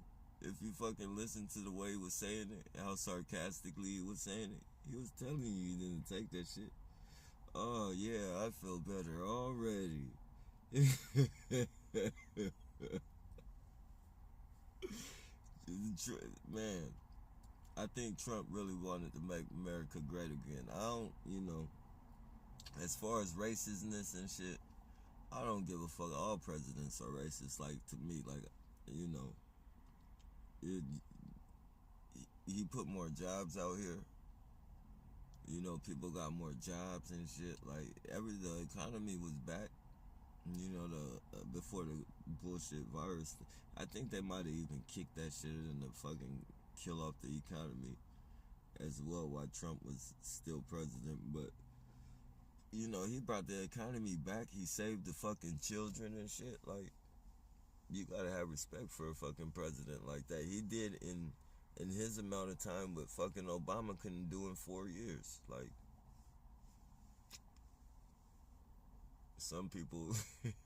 fucking listen to the way he was saying it, how sarcastically he was saying it, he was telling you didn't take that shit. Oh yeah, I feel better already. Man, I think Trump really wanted to make America great again. I don't, as far as racistness and shit, I don't give a fuck. All presidents are racist, like, to me. Like, he put more jobs out here. People got more jobs and shit. Like, the economy was back. Before the bullshit virus. I think they might have even kicked that shit in to fucking kill off the economy as well while Trump was still president. But, he brought the economy back. He saved the fucking children and shit. Like, you gotta have respect for a fucking president like that. He did in his amount of time what fucking Obama couldn't do in 4 years. Like, some people,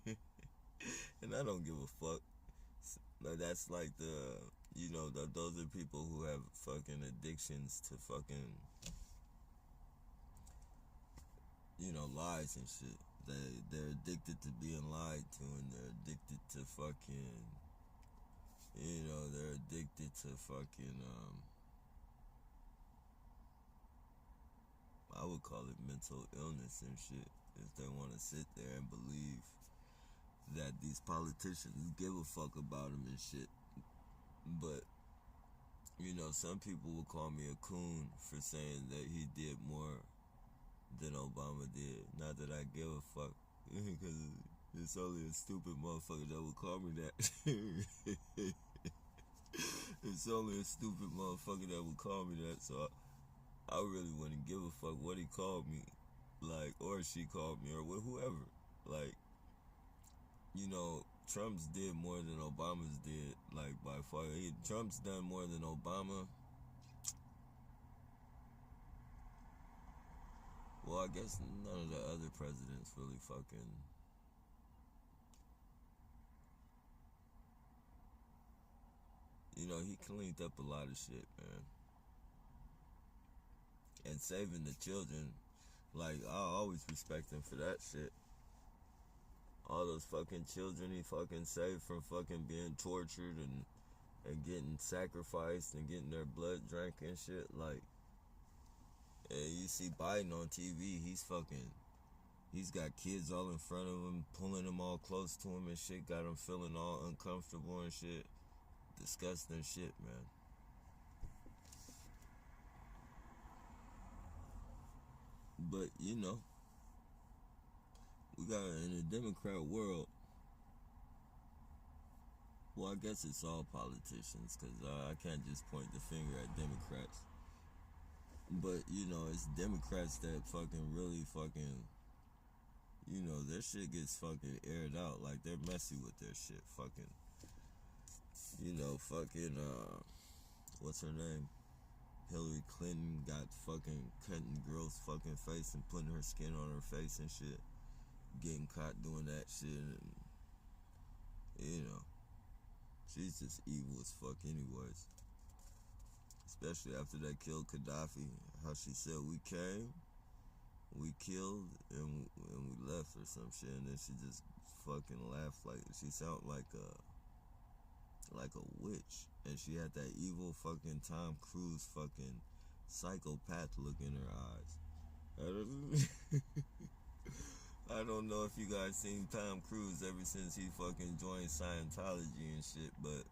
and I don't give a fuck. Like that's like those are people who have fucking addictions to fucking, lies and shit. They're addicted to being lied to, and they're addicted to fucking, they're addicted to fucking, I would call it mental illness and shit. If they want to sit there and believe that these politicians give a fuck about them and shit. But, some people will call me a coon for saying that he did more than Obama did. Not that I give a fuck, because it's only a stupid motherfucker that would call me that. It's only a stupid motherfucker that would call me that, so I really wouldn't give a fuck what he called me, like, or she called me, or whoever. Like, Trump's did more than Obama's did, like, by far. Trump's done more than Obama. Well, I guess none of the other presidents really fucking. He cleaned up a lot of shit, man. And saving the children, like, I always respect him for that shit. All those fucking children he fucking saved from fucking being tortured and getting sacrificed and getting their blood drank and shit. Like, you see Biden on TV, he's got kids all in front of him, pulling them all close to him and shit, got him feeling all uncomfortable and shit. Disgusting shit, man. But, we got, in a Democrat world, well, I guess it's all politicians, because I can't just point the finger at Democrats. But, it's Democrats that fucking really fucking, their shit gets fucking aired out. Like, they're messy with their shit. Fucking, what's her name? Hillary Clinton got fucking cutting girls' fucking face and putting her skin on her face and shit. Getting caught doing that shit. And, she's just evil as fuck anyways. Especially after they killed Gaddafi. How she said, we came, we killed, and we left or some shit. And then she just fucking laughed like, she sounded like a witch. And she had that evil fucking Tom Cruise fucking psychopath look in her eyes. I don't know if you guys seen Tom Cruise ever since he fucking joined Scientology and shit, but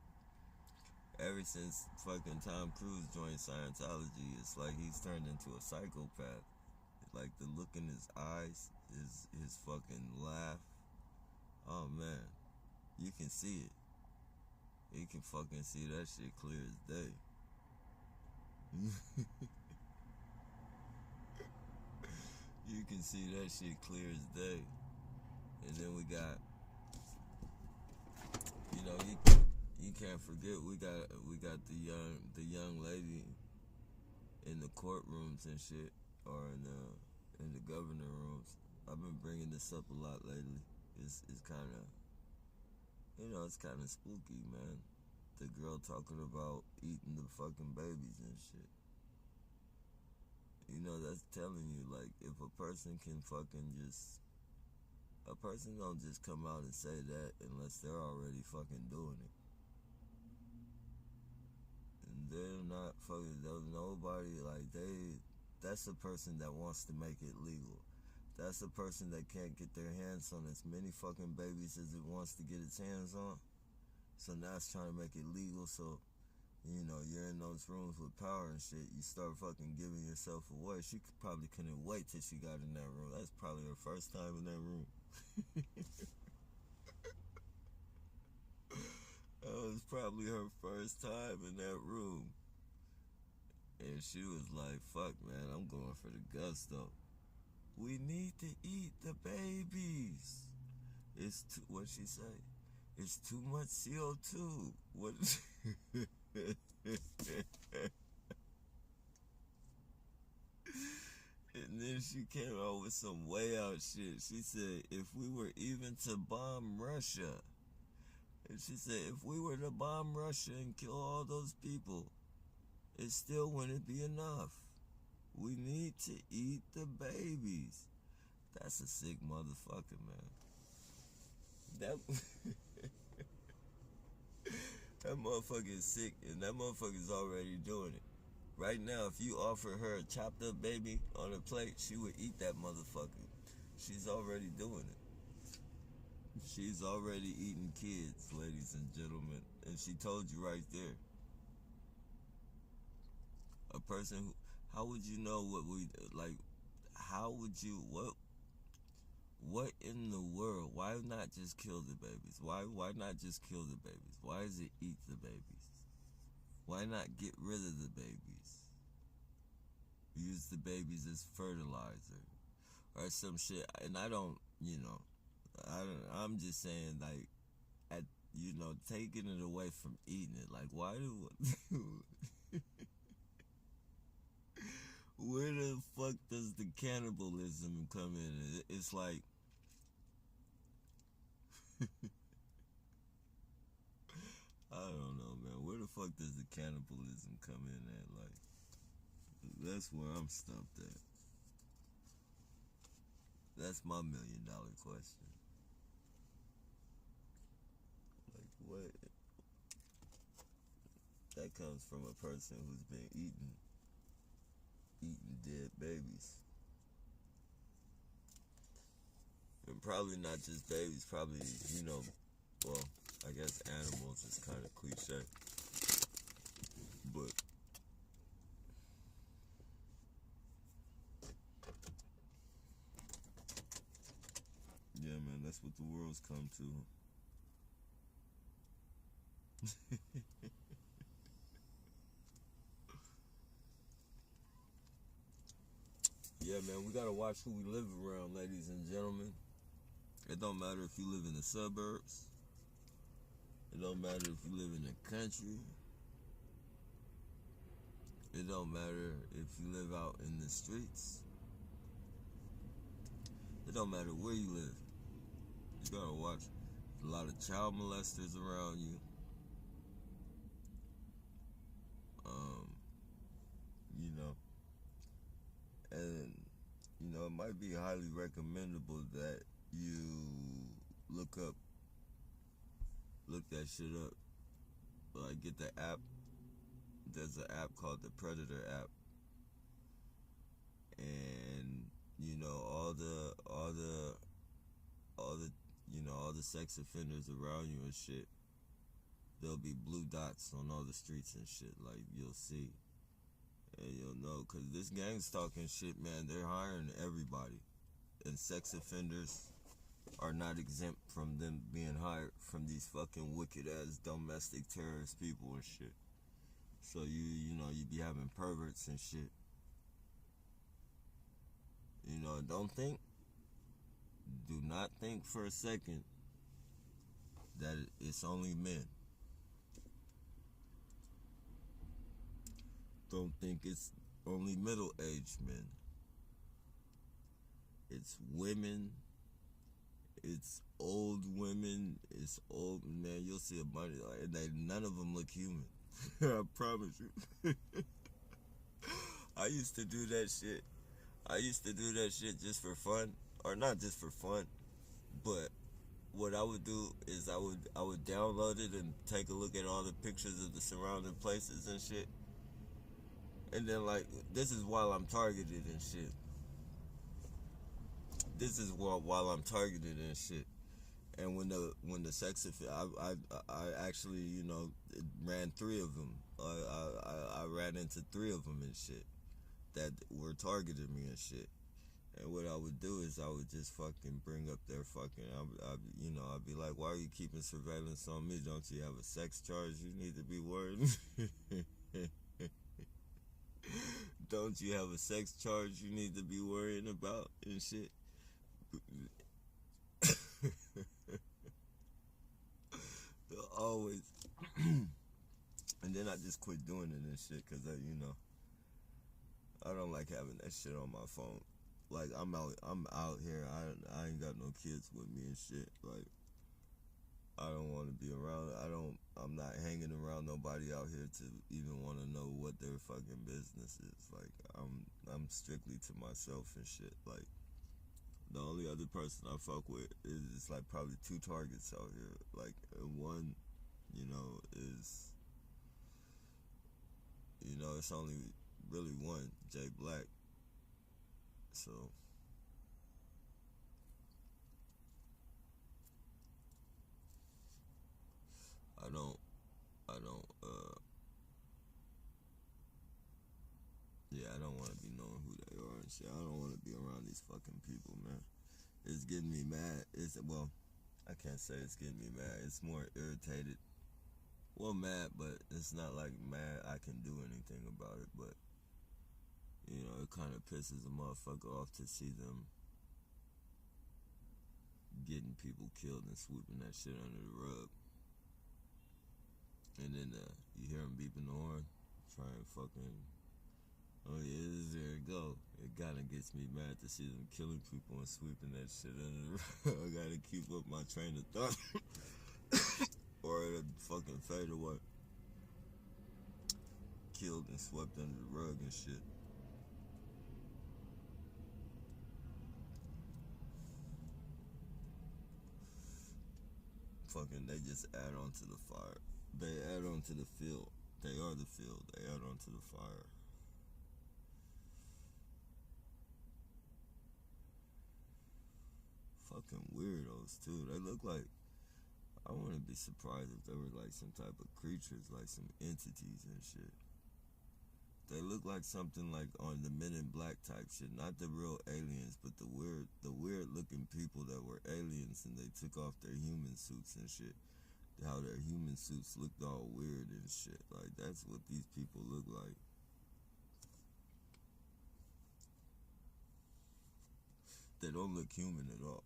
ever since fucking Tom Cruise joined Scientology, it's like he's turned into a psychopath. Like, the look in his eyes, his fucking laugh. Oh, man. You can see it. You can fucking see that shit clear as day. You can see that shit clear as day. And then we got, you can't forget, we got the young lady in the courtrooms and shit, or in the governor rooms. I've been bringing this up a lot lately. It's kind of, it's kind of spooky, man. The girl talking about eating the fucking babies and shit. That's telling you, like, if a person can fucking a person don't just come out and say that unless they're already fucking doing it. And they're not fucking, nobody, like, that's a person that wants to make it legal. That's a person that can't get their hands on as many fucking babies as it wants to get its hands on. So now it's trying to make it legal, so, you're in those rooms with power and shit, you start fucking giving yourself away. She probably couldn't wait till she got in that room. That's probably her first time in that room. That was probably her first time in that room. And she was like, fuck, man, I'm going for the gusto. We need to eat the babies. It's too, what'd she say? It's too much CO2. What? And then she came out with some way out shit. She said, if we were even to bomb Russia, And she said, if we were to bomb Russia and kill all those people, it still wouldn't be enough. We need to eat the babies. That's a sick motherfucker, man. That that motherfucker is sick, and that motherfucker's already doing it. Right now, if you offer her a chopped up baby on a plate, she would eat that motherfucker. She's already doing it. She's already eating kids, ladies and gentlemen. And she told you right there. A person who, how would you know what we, like, how would you, what in the world? Why not just kill the babies? Why not just kill the babies? Why is it eat the babies? Why not get rid of the babies? Use the babies as fertilizer or some shit. And I don't, I'm just saying, like, taking it away from eating it. Like, why do where the fuck does the cannibalism come in? It's like I don't know, man. Where the fuck does the cannibalism come in at? Like, that's where I'm stumped at. That's my $1 million question. Like, what? That comes from a person who's been eating dead babies. And probably not just babies, probably, well, I guess animals is kind of cliche. But yeah, man, that's what the world's come to. Yeah, man, we gotta watch who we live around, ladies and gentlemen. It don't matter if you live in the suburbs. It don't matter if you live in the country. It don't matter if you live out in the streets. It don't matter where you live. You gotta watch. There's a lot of child molesters around you. And it might be highly recommendable that you look that shit up. Like, get the app. There's an app called the Predator app, and all the sex offenders around you and shit. There'll be blue dots on all the streets and shit. Like, you'll see. And you'll know, because this gang stalking shit, man, they're hiring everybody. And sex offenders are not exempt from them being hired from these fucking wicked-ass domestic terrorist people and shit. So you be having perverts and shit. Do not think for a second that it's only men. Don't think it's only middle-aged men. It's women. It's old women. It's old, man. You'll see a bunch. None of them look human. I promise you. I used to do that shit. Just for fun, or not just for fun, but what I would do is I would download it and take a look at all the pictures of the surrounding places and shit. And then, like, this is while I'm targeted and shit. This is while I'm targeted and shit. And when the sex I actually ran 3 of them. I ran into 3 of them and shit that were targeting me and shit. And what I would do is I would just fucking bring up their fucking, I'd be like, why are you keeping surveillance on me? Don't you have a sex charge you need to be worried? Don't you have a sex charge you need to be worrying about and shit? Always. And then I just quit doing it and shit because I don't like having that shit on my phone. Like, I'm out here. I ain't got no kids with me and shit. Like, I don't want to be around. I'm not hanging around nobody out here to even want to know what their fucking business is. Like I'm strictly to myself and shit. Like the only other person I fuck with is like probably two targets out here. Like one, is it's only really one, Jay Black. So I don't I don't yeah, I don't want to be knowing who they are and shit. I don't want to be around these fucking people, man. It's getting me mad. I can't say it's getting me mad. It's more irritated. Well, mad, but it's not like mad I can do anything about it. But it kind of pisses a motherfucker off to see them getting people killed and sweeping that shit under the rug. And then you hear them beeping the horn, trying fucking. Oh yeah, there it go. It kind of gets me mad to see them killing people and sweeping that shit under the rug. I gotta keep up my train of thought, or it'll fucking fade away. Killed and swept under the rug and shit. Fucking, they just add on to the fire. They add on to the field. They are the field. They add on to the fire. Fucking weirdos too. They look like, I wouldn't be surprised if they were like some type of creatures, like some entities and shit. They look like something like on the Men in Black type shit, not the real aliens, but the weird looking people that were aliens and they took off their human suits and shit. How their human suits looked all weird and shit. Like that's what these people look like. They don't look human at all.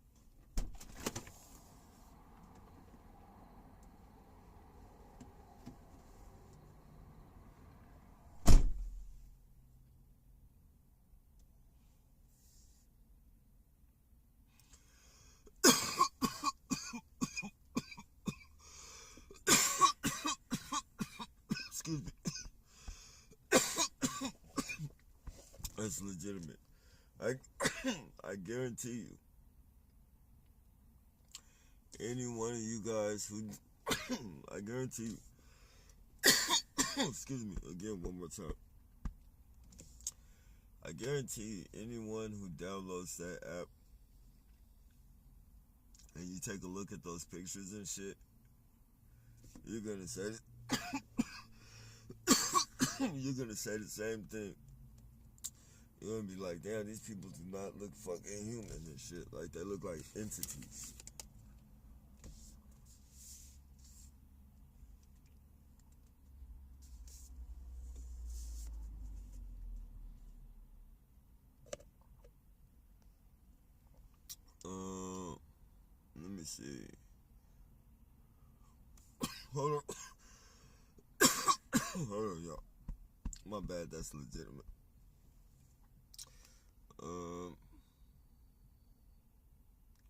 Excuse me. That's legitimate. I I guarantee you, any one of you guys who, I guarantee you, excuse me, again one more time. I guarantee you, anyone who downloads that app and you take a look at those pictures and shit, you're gonna say, you're gonna say the same thing. You're gonna be like, damn, these people do not look fucking human and shit. Like, they look like entities. Let me see. Hold on. Hold on, y'all. My bad, that's legitimate.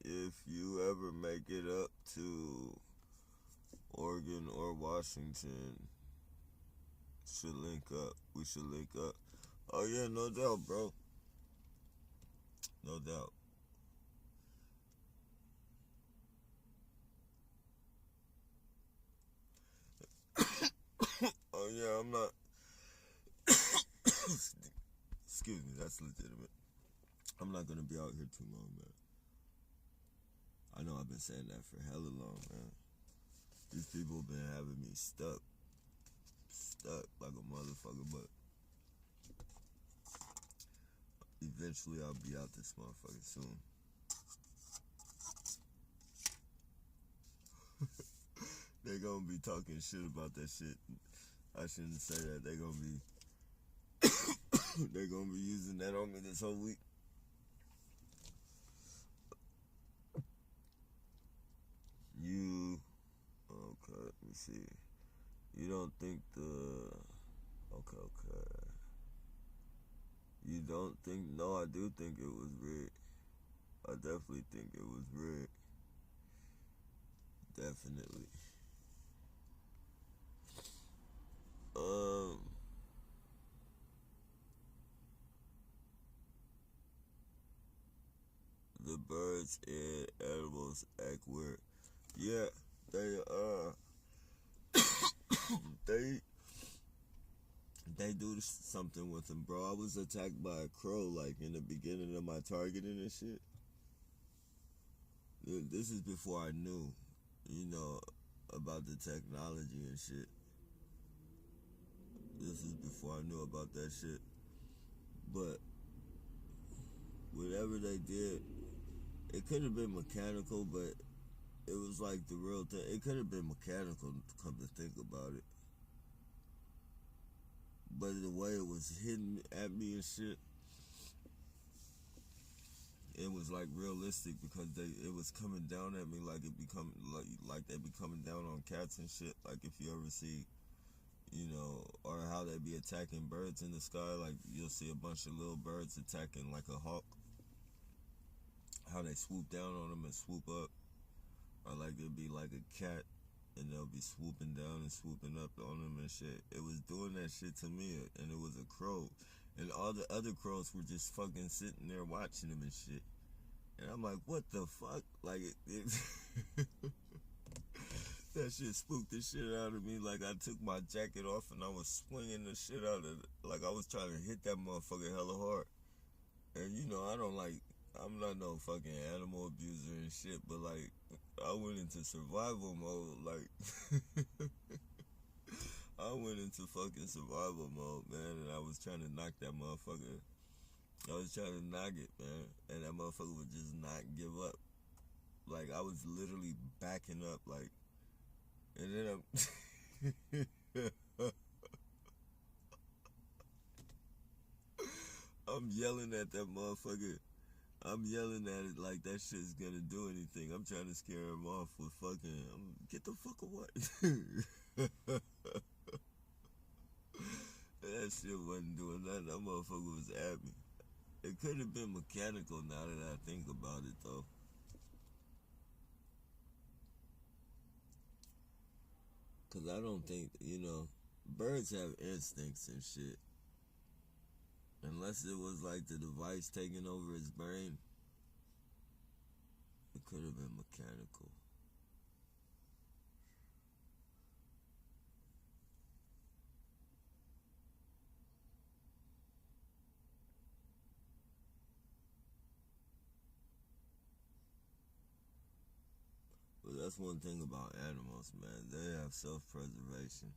If you ever make it up to Oregon or Washington, should link up. We should link up. Oh yeah, no doubt, bro. No doubt. Oh yeah, I'm not. Excuse me, that's legitimate. I'm not gonna be out here too long, man. I know I've been saying that for hella long, man. These people have been having me stuck like a motherfucker, but eventually I'll be out this motherfucker soon. They gonna be talking shit about that shit. I shouldn't say that. They gonna be using that on me this whole week. Okay, let me see. You don't think okay. You don't think, no, I do think it was rigged. I definitely think it was rigged. Definitely. Um, the birds and animals act weird. Yeah, they they they do something with them, bro. I was attacked by a crow like in the beginning of my targeting and shit. This is before I knew, you know, about the technology and shit. This is before I knew about that shit. But whatever they did, it could have been mechanical, but it was like the real thing. It could have been mechanical, come to think about it. But the way it was hitting at me and shit, it was like realistic because it was coming down at me like it become like they be coming down on cats and shit. Like if you ever see, you know, or how they be attacking birds in the sky, like you'll see a bunch of little birds attacking like a hawk. How they swoop down on them and swoop up, or like it'd be like a cat and they'll be swooping down and swooping up on them and shit. It was doing that shit to me, and it was a crow, and all the other crows were just fucking sitting there watching them and shit. And I'm like, what the fuck? Like that shit spooked the shit out of me. Like I took my jacket off and I was swinging the shit out of it. Like I was trying to hit that motherfucker hella hard. And you know, I'm not no fucking animal abuser and shit, but like, I went into survival mode, like, I went into fucking survival mode, man, and I was trying to knock that motherfucker, I was trying to knock it, man, and that motherfucker would just not give up. Like, I was literally backing up, like, and then I'm yelling at that motherfucker. I'm yelling at it like that shit's gonna do anything. I'm trying to scare him off with fucking, get the fuck away. That shit wasn't doing nothing. That motherfucker was at me. It could have been mechanical now that I think about it, though. Because I don't think, you know, birds have instincts and shit. Unless it was like the device taking over his brain, it could have been mechanical. But that's one thing about animals, man. They have self-preservation.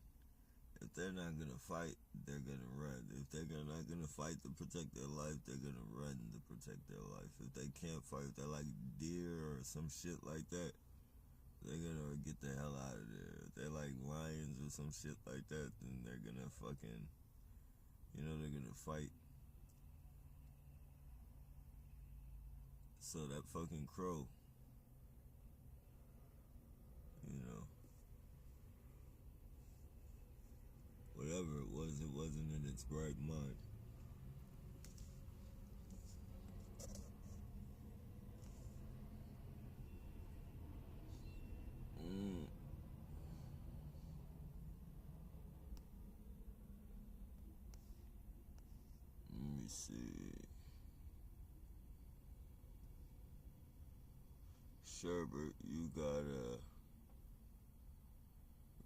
If they're not gonna fight, they're gonna run. If they're not gonna fight to protect their life, they're gonna run to protect their life. If they can't fight, if they're like deer or some shit like that, they're gonna get the hell out of there. If they're like lions or some shit like that, then they're gonna fucking, you know, they're gonna fight. So that fucking crow, you know, whatever it wasn't in its right mind. Mm, let me see. Sherbert, you got a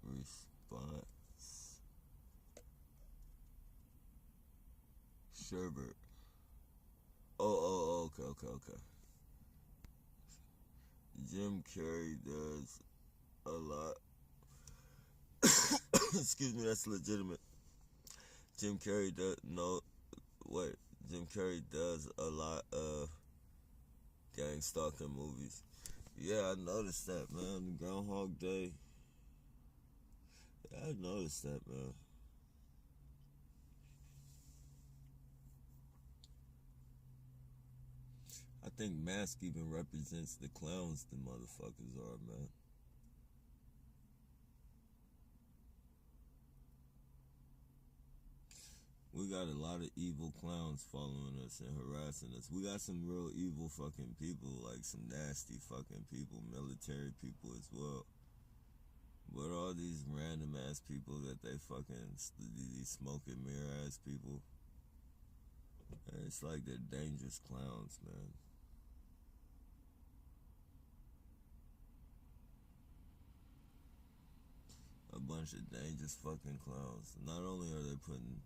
response. Sherbert. Okay. Jim Carrey does a lot. Excuse me, that's legitimate. Jim Carrey does no wait. Jim Carrey does a lot of gang stalking movies. Yeah, I noticed that, man. Groundhog Day. Yeah, I noticed that, man. I think Mask even represents the clowns the motherfuckers are, man. We got a lot of evil clowns following us and harassing us. We got some real evil fucking people, like some nasty fucking people, military people as well. But all these random ass people that they fucking, these smoke and mirror ass people, it's like they're dangerous clowns, man. A bunch of dangerous fucking clowns. Not only are they putting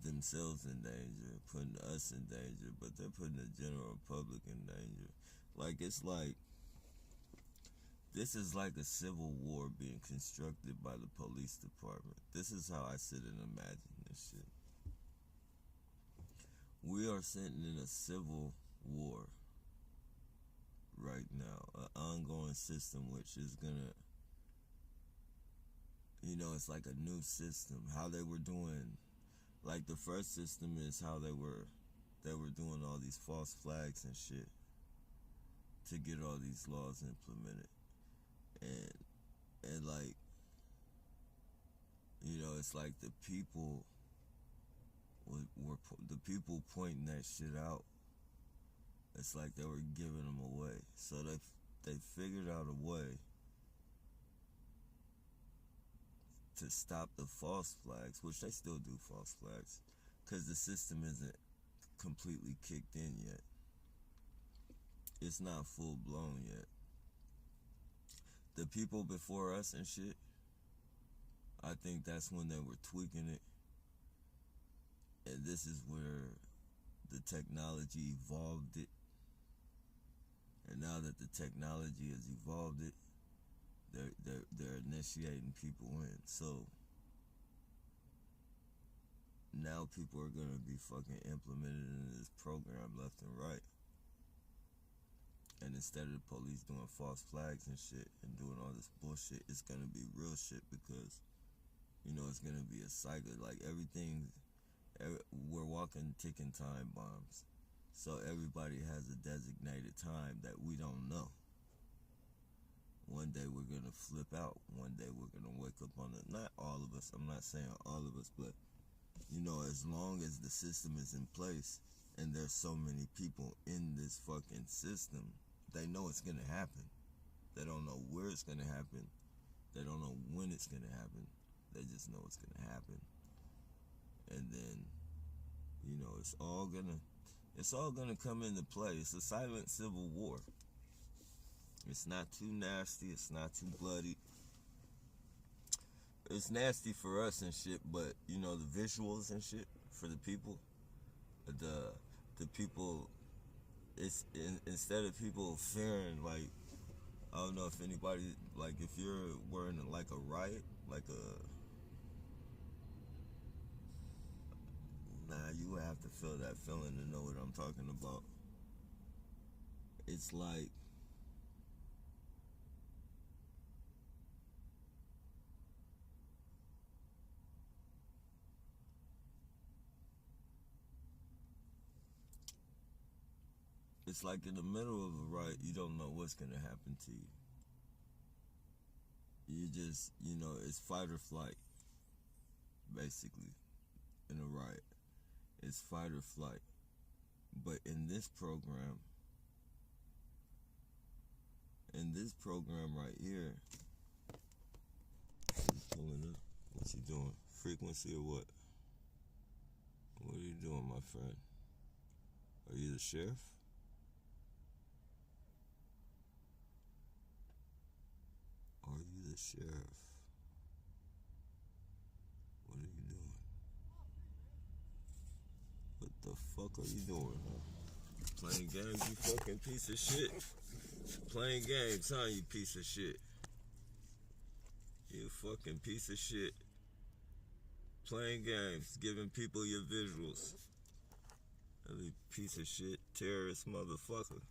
themselves in danger, putting us in danger, but they're putting the general public in danger. Like, it's like, this is like a civil war being constructed by the police department. This is how I sit and imagine this shit. We are sitting in a civil war right now, an ongoing system which is gonna, it's like a new system. How they were doing, like the first system is how they were doing all these false flags and shit to get all these laws implemented, and like, it's like the people were the people pointing that shit out. It's like they were giving them away, so they figured out a way to stop the false flags, which they still do false flags, because the system isn't completely kicked in yet. It's not full blown yet. The people before us and shit, I think that's when they were tweaking it. And this is where the technology evolved it. And now that the technology has evolved it, they're initiating people in. So now people are gonna be fucking implemented into this program left and right. And instead of the police doing false flags and shit and doing all this bullshit, it's gonna be real shit, because it's gonna be a cycle. Like, we're walking ticking time bombs. So everybody has a designated time that we don't know. One day we're gonna flip out. One day we're gonna wake up on it. Not all of us. I'm not saying all of us, but as long as the system is in place and there's so many people in this fucking system, they know it's gonna happen. They don't know where it's gonna happen. They don't know when it's gonna happen. They just know it's gonna happen. And then, it's all gonna come into play. It's a silent civil war. It's not too nasty. It's not too bloody. It's nasty for us and shit, but the visuals and shit for the people, the people. It's instead of people fearing, like, I don't know if anybody, like, if we're in like a riot, like you have to feel that feeling to know what I'm talking about. It's like, in the middle of a riot, you don't know what's gonna happen to you. You just, it's fight or flight, basically, in a riot. It's fight or flight. But in this program right here, he's pulling up. What's he doing? Frequency or what? What are you doing, my friend? Are you the sheriff? Are you the sheriff? What are you doing? What the fuck are you doing, huh? Playing games, you fucking piece of shit. Playing games, huh, you piece of shit. You fucking piece of shit. Playing games, giving people your visuals. You piece of shit, terrorist motherfucker.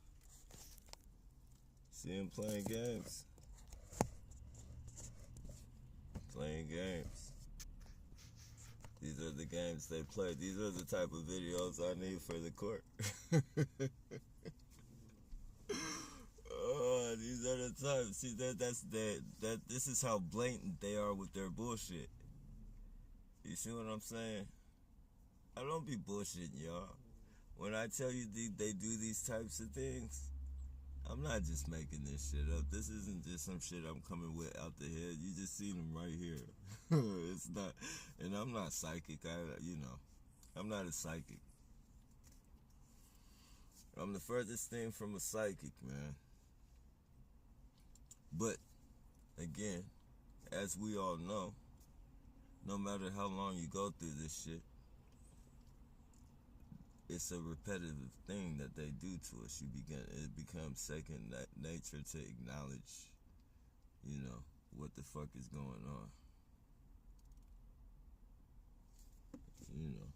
See him playing games. Playing games. These are the games they play. These are the type of videos I need for the court. Oh, these are the types. See, this is how blatant they are with their bullshit. You see what I'm saying? I don't be bullshitting y'all. When I tell you they do these types of things, I'm not just making this shit up. This isn't just some shit I'm coming with out the head. You just seen them right here. It's not, and I'm not psychic. I'm not a psychic. I'm the furthest thing from a psychic, man. But again, as we all know, no matter how long you go through this shit, it's a repetitive thing that they do to us. It becomes second nature to acknowledge, what the fuck is going on. You know,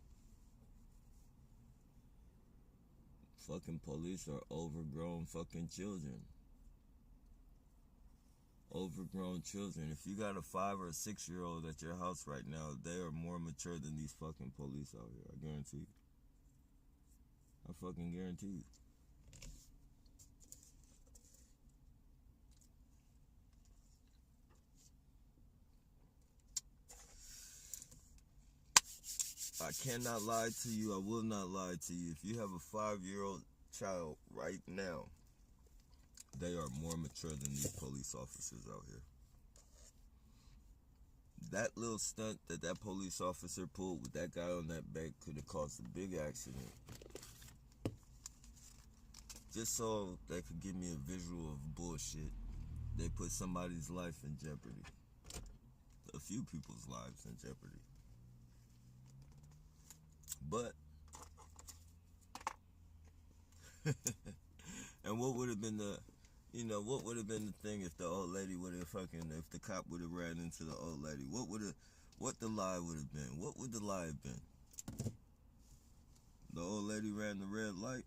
fucking police are overgrown fucking children. Overgrown children. If you got a 5 or a 6-year-old at your house right now, they are more mature than these fucking police out here. I guarantee you. I fucking guarantee you. I cannot lie to you. I will not lie to you. If you have a 5-year-old child right now, they are more mature than these police officers out here. That little stunt that police officer pulled with that guy on that bike could have caused a big accident. Just so they could give me a visual of bullshit, they put somebody's life in jeopardy. A few people's lives in jeopardy. But, and what would have been what would have been the thing if the old lady would have if the cop would have ran into the old lady? What the lie would have been? What would the lie have been? The old lady ran the red light.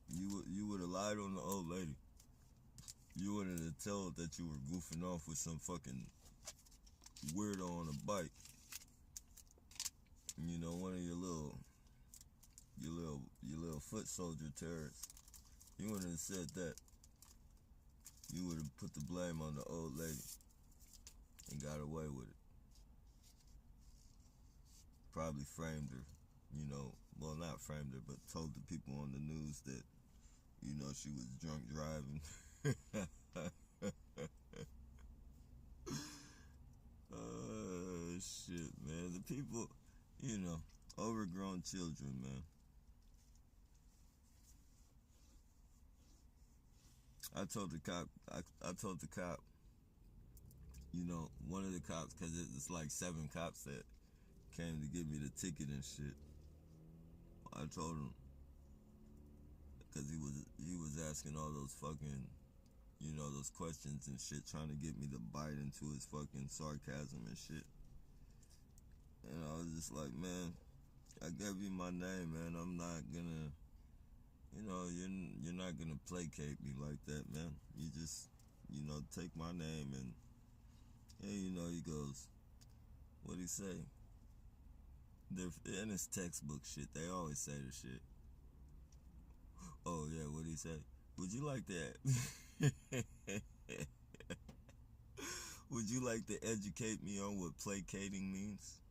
You would have lied on the old lady. You wouldn't have told that you were goofing off with some fucking weirdo on a bike. One of your little foot soldier terrorists. You wouldn't have said that. You would have put the blame on the old lady and got away with it. Probably framed her, well, not framed her, but told the people on the news that, she was drunk driving. Shit, man. The people, overgrown children, man. I told the cop, one of the cops, because it's like 7 cops that came to give me the ticket and shit. I told him, because he was asking all those fucking, those questions and shit, trying to get me to bite into his fucking sarcasm and shit. And I was just like, man, I gave you my name, man. I'm not gonna, you're not gonna placate me like that, man. You just, take my name and, he goes, what'd he say? They're in his textbook shit. They always say the shit. Oh, yeah, what'd he say? Would you like that? Would you like to educate me on what placating means?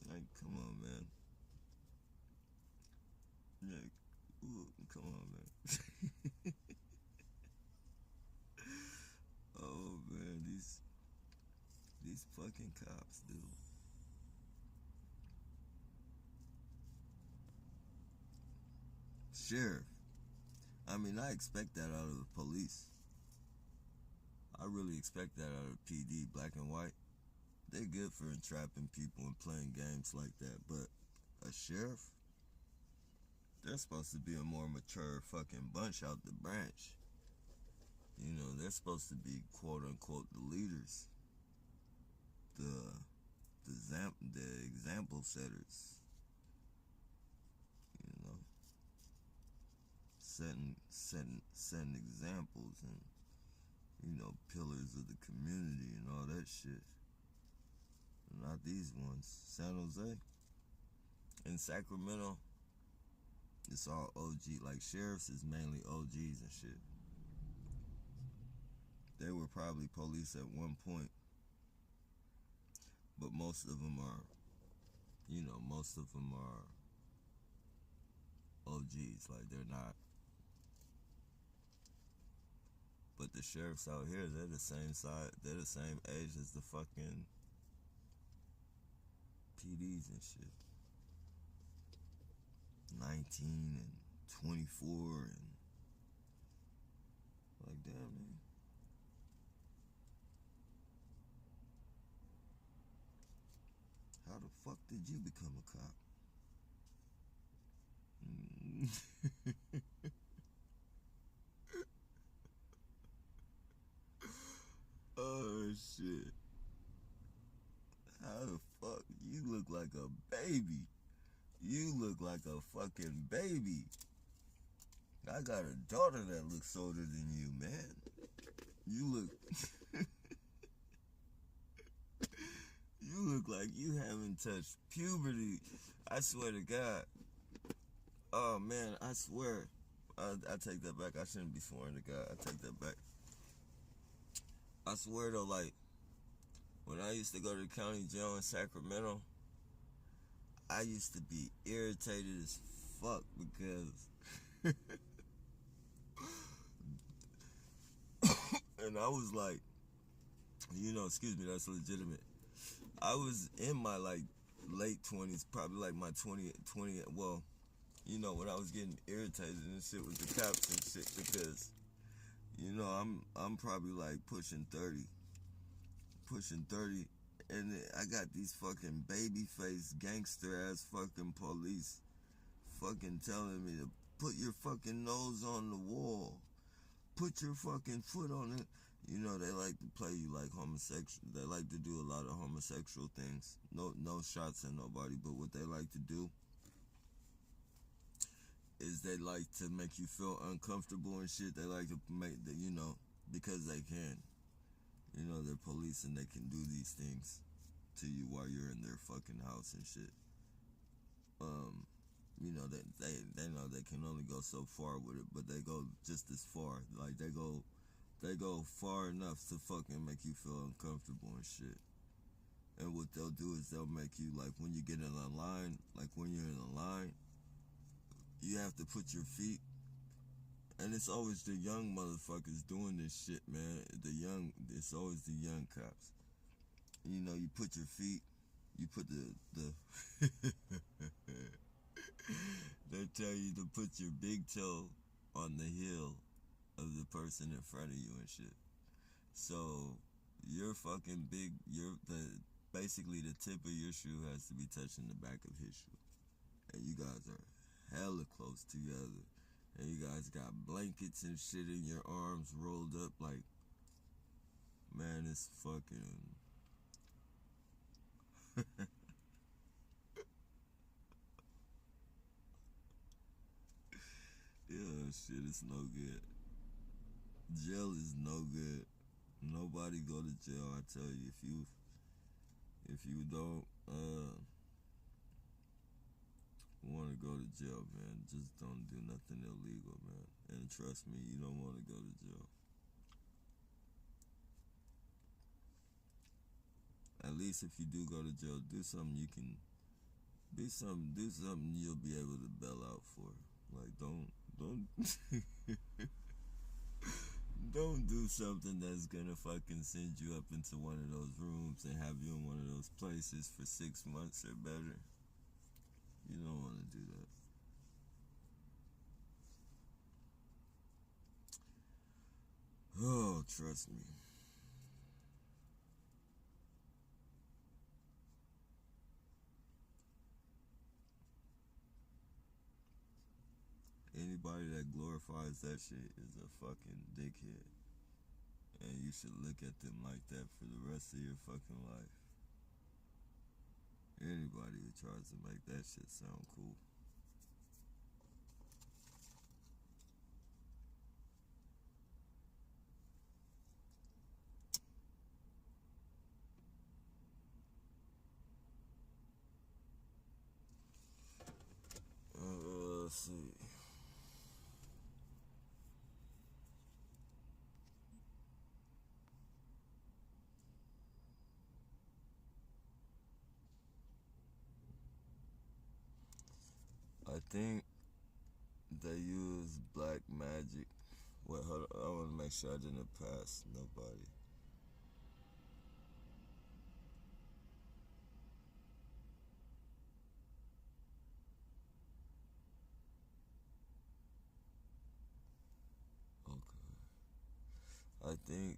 Like, come on, man. Yeah, ooh, come on, man. Oh, man, these fucking cops, dude. Sheriff. I mean, I expect that out of the police. I really expect that out of PD, black and white. They're good for entrapping people and playing games like that, but a sheriff? They're supposed to be a more mature fucking bunch out the branch. They're supposed to be quote unquote the leaders, the example setters. Setting examples and pillars of the community and all that shit. Not these ones. San Jose and Sacramento, it's all OG. Like, sheriffs is mainly OGs and shit. They were probably police at one point, but most of them are OGs. Like, they're not But the sheriffs out here, they're the same side. They're the same age as the fucking PDs and shit. 19 and 24 and like, damn, man. How the fuck did you become a cop? Oh shit. How the fuck? You look like a baby. You look like a fucking baby. I got a daughter that looks older than you, man. You look you look like you haven't touched puberty. I swear to God. Oh man, I swear. I take that back. I shouldn't be swearing to God. I take that back. I swear though, like when I used to go to the county jail in Sacramento, I used to be irritated as fuck because and I was like, excuse me, that's legitimate. I was in my like late 20s, probably like my 20, well, when I was getting irritated and shit with the cops and shit because, I'm probably like pushing 30, and I got these fucking baby face gangster ass fucking police fucking telling me to put your fucking nose on the wall, put your fucking foot on it. They like to play you like homosexual. They like to do a lot of homosexual things. No shots at nobody, but what they like to do is they like to make you feel uncomfortable and shit. They like to make the, because they can. They're police and they can do these things to you while you're in their fucking house and shit. They know they can only go so far with it, but they go just as far. Like they go far enough to fucking make you feel uncomfortable and shit. And what they'll do is they'll make you, like, when you get in a line, like when you're in a line, you have to put your feet. And it's always the young motherfuckers doing this shit, man. It's always the young cops. You put your feet, you put the they tell you to put your big toe on the heel of the person in front of you and shit. So your fucking basically the tip of your shoe has to be touching the back of his shoe. And you guys are hella close together. And you guys got blankets and shit in your arms rolled up like, man, it's fucking yeah, shit, it's no good. Jail is no good. Nobody go to jail. I tell you, if you don't want to go to jail, man, just don't do nothing illegal, man. And trust me, you don't want to go to jail. At least if you do go to jail, do something you can do something you'll be able to bail out for. Like don't don't do something that's gonna fucking send you up into one of those rooms and have you in one of those places for 6 months or better. You don't want to do that. Oh, trust me. Anybody that glorifies that shit is a fucking dickhead. And you should look at them like that for the rest of your fucking life. Anybody who tries to make that shit sound cool. Let's see. I think they use black magic Wait, hold on. I want to make sure I didn't pass nobody. Okay. I think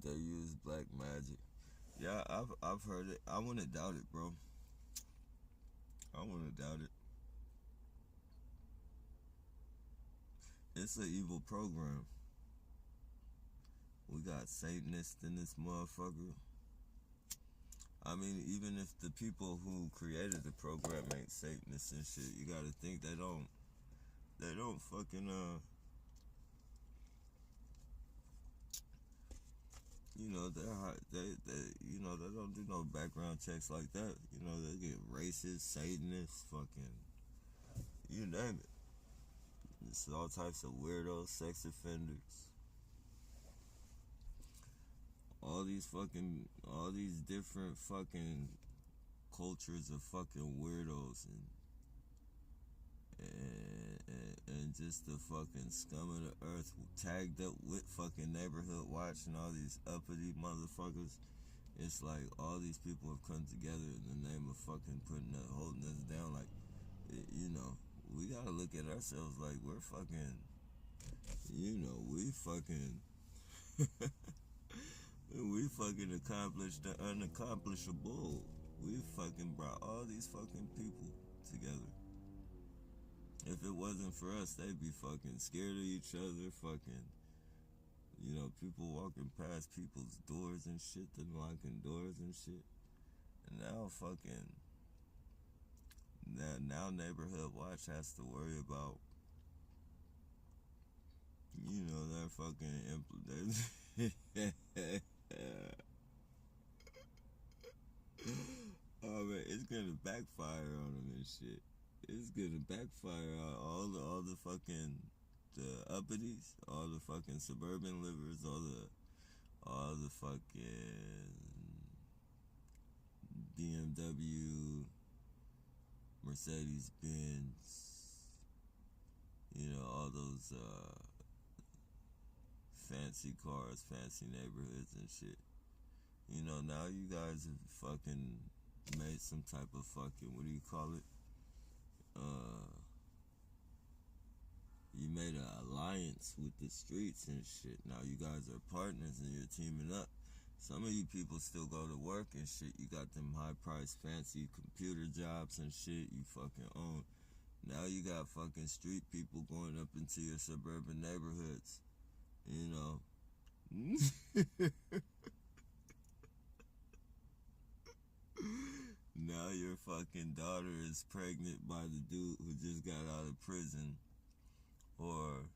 they use black magic. Yeah, I've heard it. I wouldn't doubt it, bro. I wouldn't doubt it. It's an evil program. We got Satanists in this motherfucker. I mean, even if the people who created the program ain't Satanists and shit, you gotta think they don't fucking they don't do no background checks like that. They get racist, Satanists, fucking you name it. It's all types of weirdos, sex offenders, all these different fucking cultures of fucking weirdos and just the fucking scum of the earth tagged up with fucking neighborhood watch and all these uppity motherfuckers. It's like all these people have come together in the name of fucking holding us down. Like, we gotta look at ourselves like we're fucking, we fucking, we fucking accomplished the unaccomplishable. We fucking brought all these fucking people together. If it wasn't for us, they'd be fucking scared of each other, fucking, people walking past people's doors and shit, them locking doors and shit. And now fucking, now Neighborhood Watch has to worry about, their fucking oh man, it's gonna backfire on them and shit. It's gonna backfire on all the fucking the uppities, all the fucking suburban livers, all the fucking BMW, Mercedes Benz, all those fancy cars, fancy neighborhoods and shit. Now you guys have fucking made some type of fucking, what do you call it? You made an alliance with the streets and shit. Now you guys are partners and you're teaming up. Some of you people still go to work and shit. You got them high-priced, fancy computer jobs and shit you fucking own. Now you got fucking street people going up into your suburban neighborhoods. Now your fucking daughter is pregnant by the dude who just got out of prison. Or,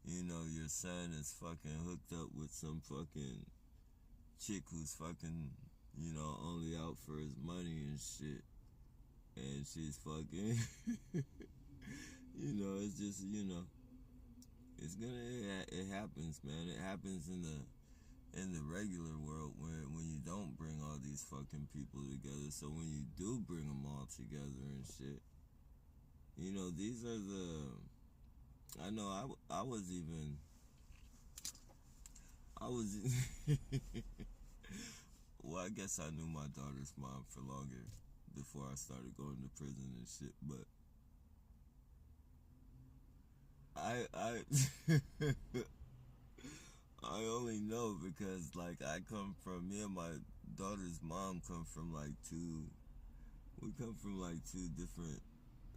your son is fucking hooked up with some fucking chick who's fucking, only out for his money and shit. And she's fucking, it's just, it happens, man. It happens in the regular world when you don't bring all these fucking people together. So when you do bring them all together and shit, these are I know I was well, I guess I knew my daughter's mom for longer before I started going to prison and shit, but I I only know because like me and my daughter's mom come from like two different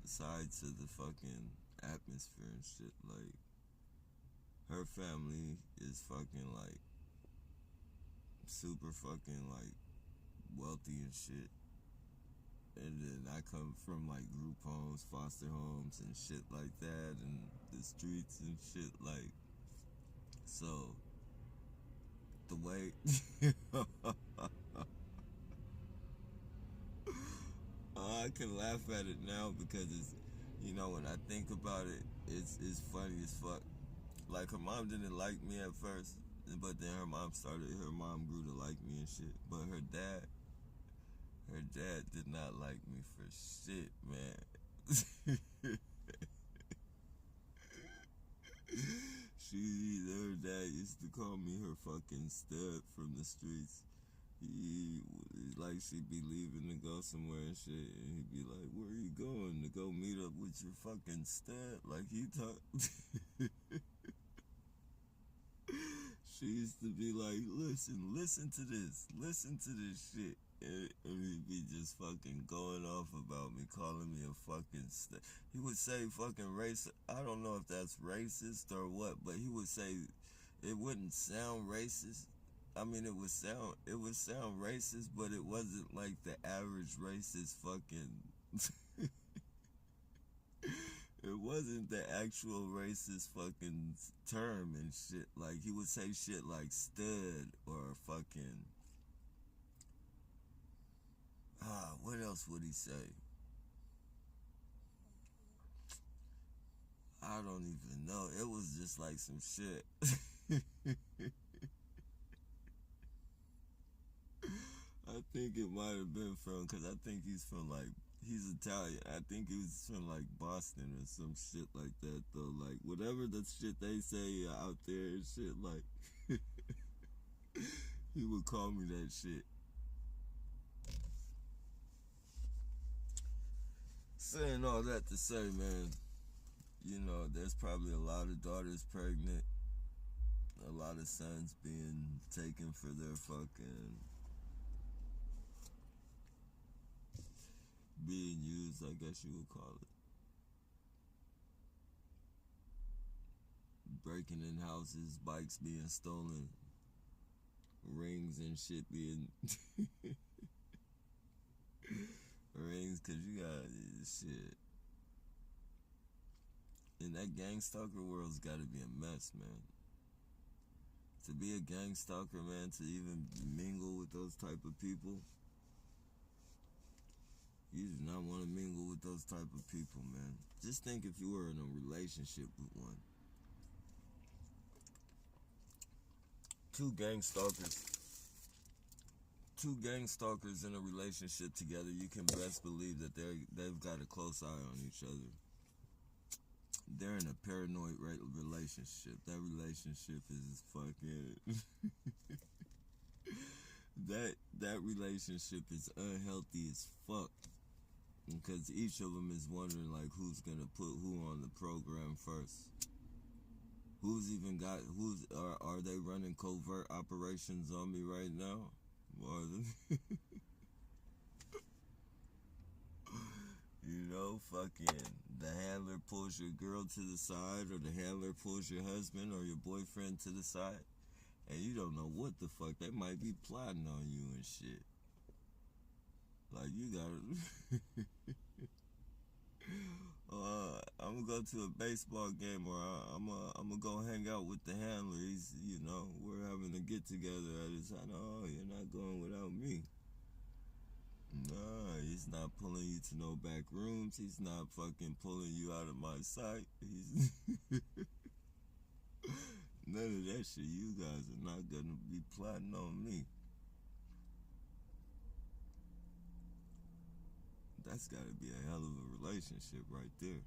sides of the fucking atmosphere and shit. Like her family is fucking like super fucking like wealthy and shit. And then I come from like group homes, foster homes and shit like that and the streets and shit like so the way I can laugh at it now because it's when I think about it it's funny as fuck. Like her mom didn't like me at first, but then her mom grew to like me and shit. But her dad did not like me for shit, man. that used to call me her fucking stud from the streets. He like she'd be leaving to go somewhere and shit, and he'd be like, "Where are you going to go meet up with your fucking stud?" Like he talk. She used to be like, listen to this shit. And he'd be just fucking going off about me, calling me a fucking he would say fucking racist. I don't know if that's racist or what, but he would say it wouldn't sound racist. I mean, it would sound racist, but it wasn't like the average racist fucking. It wasn't the actual racist fucking term and shit. Like, he would say shit like stud or fucking. What else would he say? I don't even know. It was just like some shit. I think it might have been from, because I think he's Italian. I think he was from like Boston or some shit like that, though. Like, whatever the shit they say out there and shit, like, he would call me that shit. Saying all that to say, man, you know, there's probably a lot of daughters pregnant, a lot of sons being taken for their fucking being used, I guess you would call it. Breaking in houses, bikes being stolen, rings and shit being rings, cause you got shit. And that gang stalker world's gotta be a mess, man. To be a gang stalker, man, to even mingle with those type of people, you do not want to mingle with those type of people, man. Just think if you were in a relationship with one. Two gang stalkers in a relationship together, you can best believe that they've got a close eye on each other. They're in a paranoid relationship. That relationship is fucking that relationship is unhealthy as fuck, because each of them is wondering like who's gonna put who on the program first. Are they running covert operations on me right now? You know, fucking the handler pulls your girl to the side, or the handler pulls your husband or your boyfriend to the side, and you don't know what the fuck they might be plotting on you and shit. Like, you gotta I'm gonna go to a baseball game, or I'm gonna go hang out with the handler. We're having a get together at his house. No, you're not going without me. Nah, he's not pulling you to no back rooms. He's not fucking pulling you out of my sight. He's none of that shit. You guys are not gonna be plotting on me. That's gotta be a hell of a relationship right there.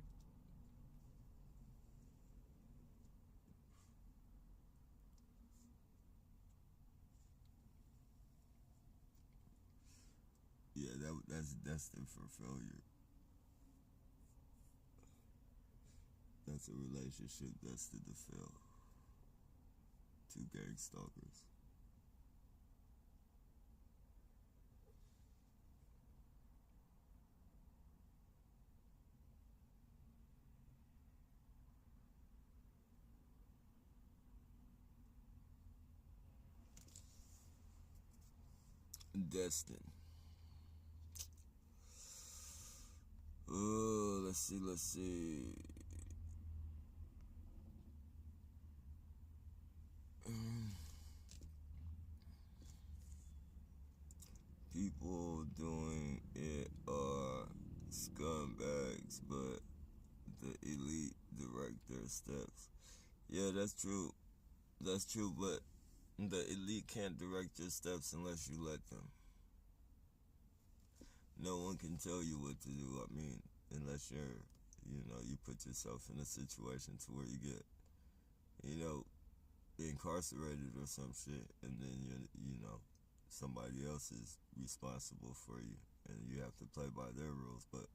Yeah, that's destined for failure. That's a relationship destined to fail. Two gang stalkers. Destined. Oh, let's see. People doing it are scumbags, but the elite direct their steps. Yeah, that's true. That's true, but the elite can't direct your steps unless you let them. No one can tell you what to do. I mean, unless you put yourself in a situation to where you get, in incarcerated or some shit, and then somebody else is responsible for you, and you have to play by their rules. But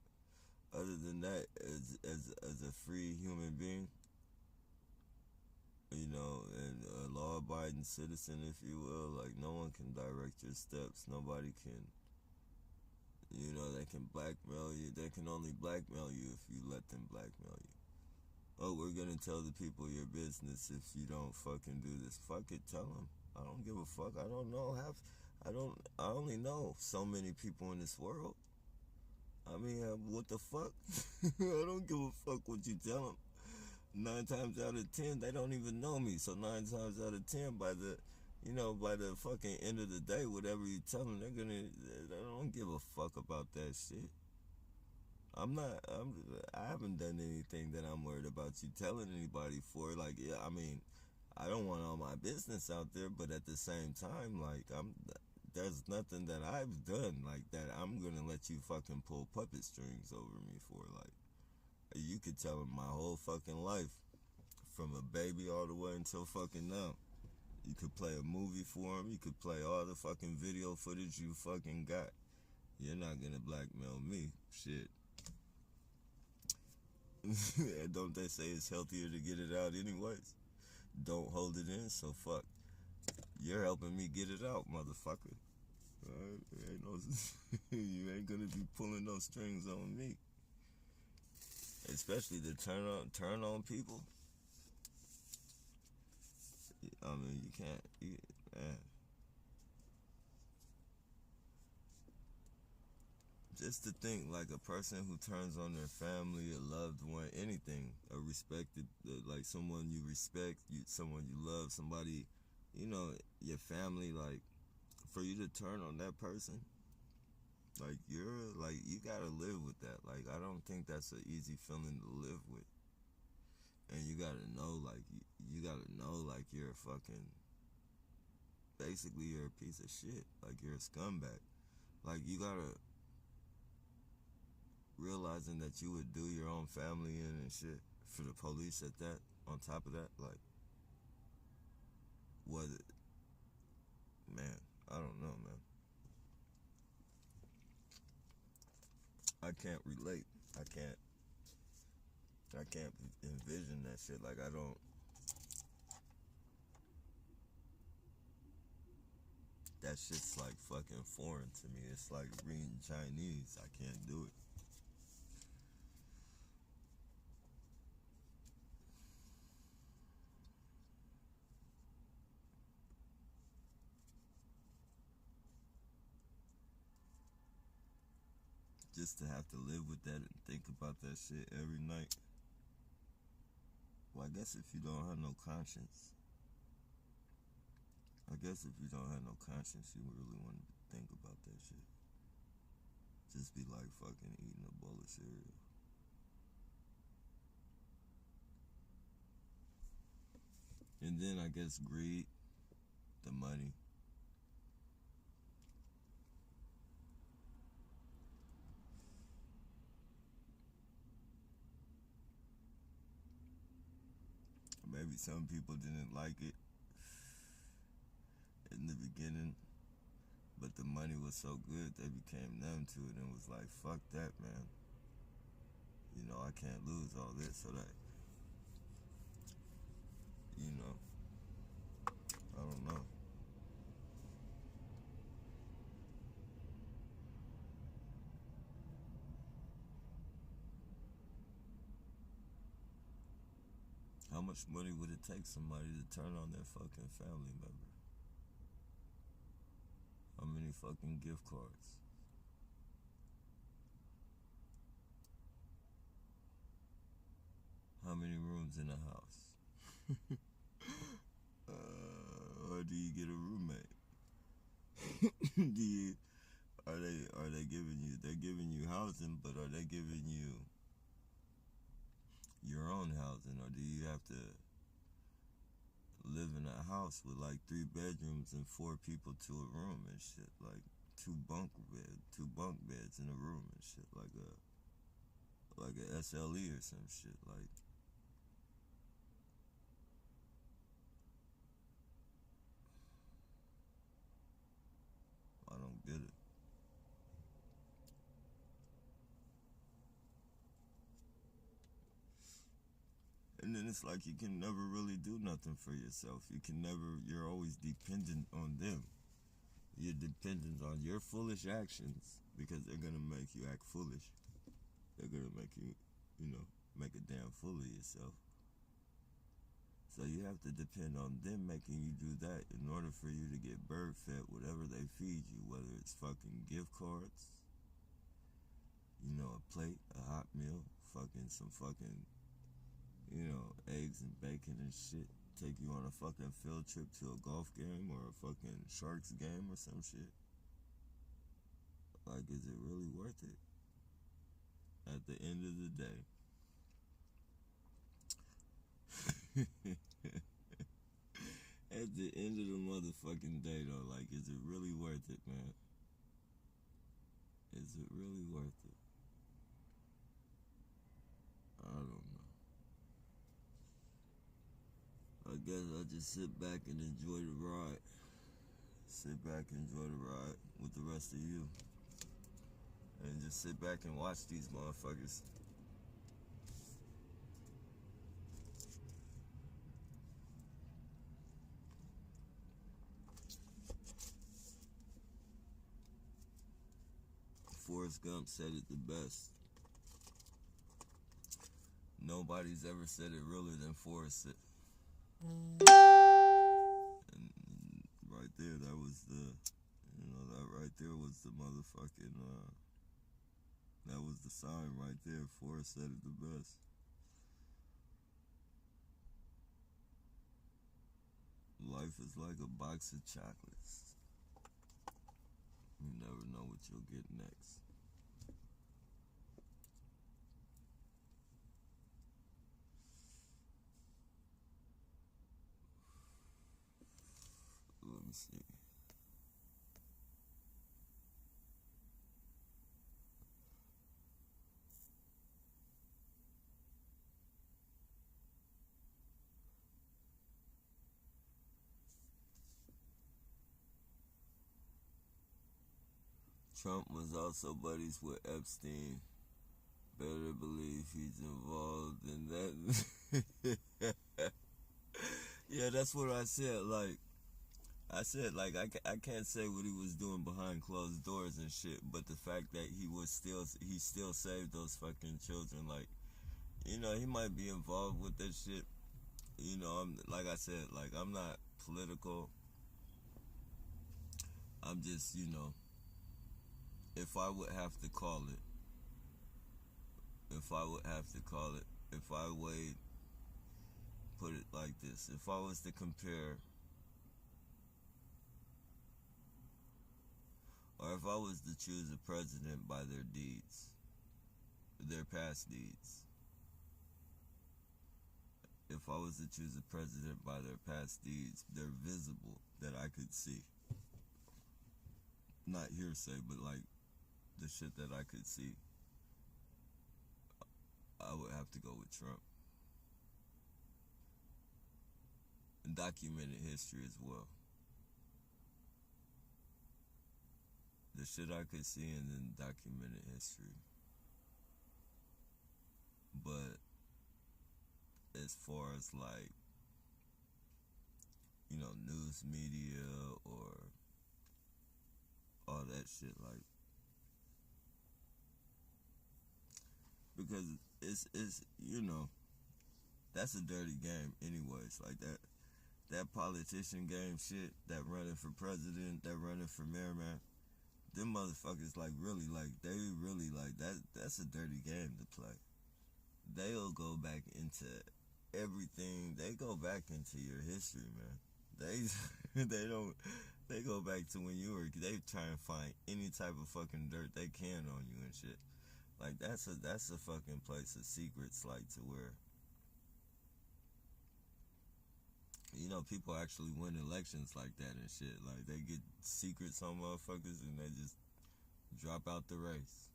other than that, as a free human being, and a law-abiding citizen, if you will, like, no one can direct your steps. Nobody can, they can blackmail you. They can only blackmail you if you let them blackmail you. Oh, we're gonna tell the people your business if you don't fucking do this. Fuck it, tell them. I don't give a fuck. I don't know half. I only know so many people in this world. I mean, what the fuck? I don't give a fuck what you tell them. 9 times out of 10, they don't even know me. So 9 times out of 10, by the fucking end of the day, whatever you tell them, they don't give a fuck about that shit. I haven't done anything that I'm worried about you telling anybody for. Like, yeah, I mean, I don't want all my business out there, but at the same time, like, there's nothing that I've done like that I'm gonna let you fucking pull puppet strings over me for. Like, you could tell them my whole fucking life, from a baby all the way until fucking now. You could play a movie for them. You could play all the fucking video footage you fucking got. You're not gonna blackmail me. Shit. Don't they say it's healthier to get it out anyways? Don't hold it in, so fuck. You're helping me get it out, motherfucker. You ain't gonna be pulling no strings on me. Especially to turn on people. I mean, you can't. Man. Just to think, like, a person who turns on their family, a loved one, anything, a respected, like someone you respect, someone you love, somebody, your family, like, for you to turn on that person, like, you gotta live with that. Like, I don't think that's an easy feeling to live with. And you gotta know, like, you're a fucking, basically, you're a piece of shit. Like, you're a scumbag. Like, you gotta, realizing that you would do your own family in and shit for the police at that, on top of that, like, what, man, I don't know, man. I can't relate. I can't envision that shit. Like, I don't. That shit's like fucking foreign to me. It's like reading Chinese. I can't do it. Just to have to live with that and think about that shit every night. Well, I guess if you don't have no conscience. You really want to think about that shit. Just be like fucking eating a bowl of cereal. And then I guess greed, the money. Maybe some people didn't like it in the beginning, but the money was so good they became numb to it and was like, fuck that, man. I can't lose all this, so that, I don't know. How much money would it take somebody to turn on their fucking family member? How many fucking gift cards? How many rooms in a house? Or do you get a roommate? Are they giving you? They're giving you housing, but are they giving you your own housing, or do you have to live in a house with like 3 bedrooms and 4 people to a room and shit, like two bunk beds in a room and shit, like a SLE or some shit, like. And then it's like you can never really do nothing for yourself. You're always dependent on them. You're dependent on your foolish actions because they're gonna make you act foolish. They're gonna make you, make a damn fool of yourself. So you have to depend on them making you do that in order for you to get bird fed whatever they feed you, whether it's fucking gift cards, a plate, a hot meal, some fucking, eggs and bacon and shit. Take you on a fucking field trip to a golf game or a fucking Sharks game or some shit. Like, is it really worth it? At the end of the day. At the end of the motherfucking day, though, like, is it really worth it, man? Is it really worth it? I don't know. I guess I'll just sit back and enjoy the ride. Sit back and enjoy the ride with the rest of you. And just sit back and watch these motherfuckers. Forrest Gump said it the best. Nobody's ever said it realer than Forrest said. And right there, that was that right there was the motherfucking, that was the sign right there. Forrest said it the best. Life is like a box of chocolates. You never know what you'll get next. Let me see. Trump was also buddies with Epstein. Better believe he's involved in that. Yeah, that's what I said. I can't say what he was doing behind closed doors and shit, but the fact that he still saved those fucking children, he might be involved with that shit. Like I said, I'm not political. I'm just, if I would have to call it, if I weighed, put it like this, if I was to compare, or if I was to choose a president by their deeds, their past deeds, if I was to choose a president by their past deeds, they're visible, that I could see. Not hearsay, but the shit that I could see, I would have to go with Trump. And documented history as well. The shit I could see and then documented history. But as far as news media or all that shit, because it's that's a dirty game anyways. That politician game shit, that running for president, that running for mayor, man, them motherfuckers that's a dirty game to play. They'll go back into everything. They go back into your history, man. They go back to when you were, they try and find any type of fucking dirt they can on you and shit. That's a fucking place of secrets, to where, people actually win elections like that and shit. They get secrets on motherfuckers and they just drop out the race.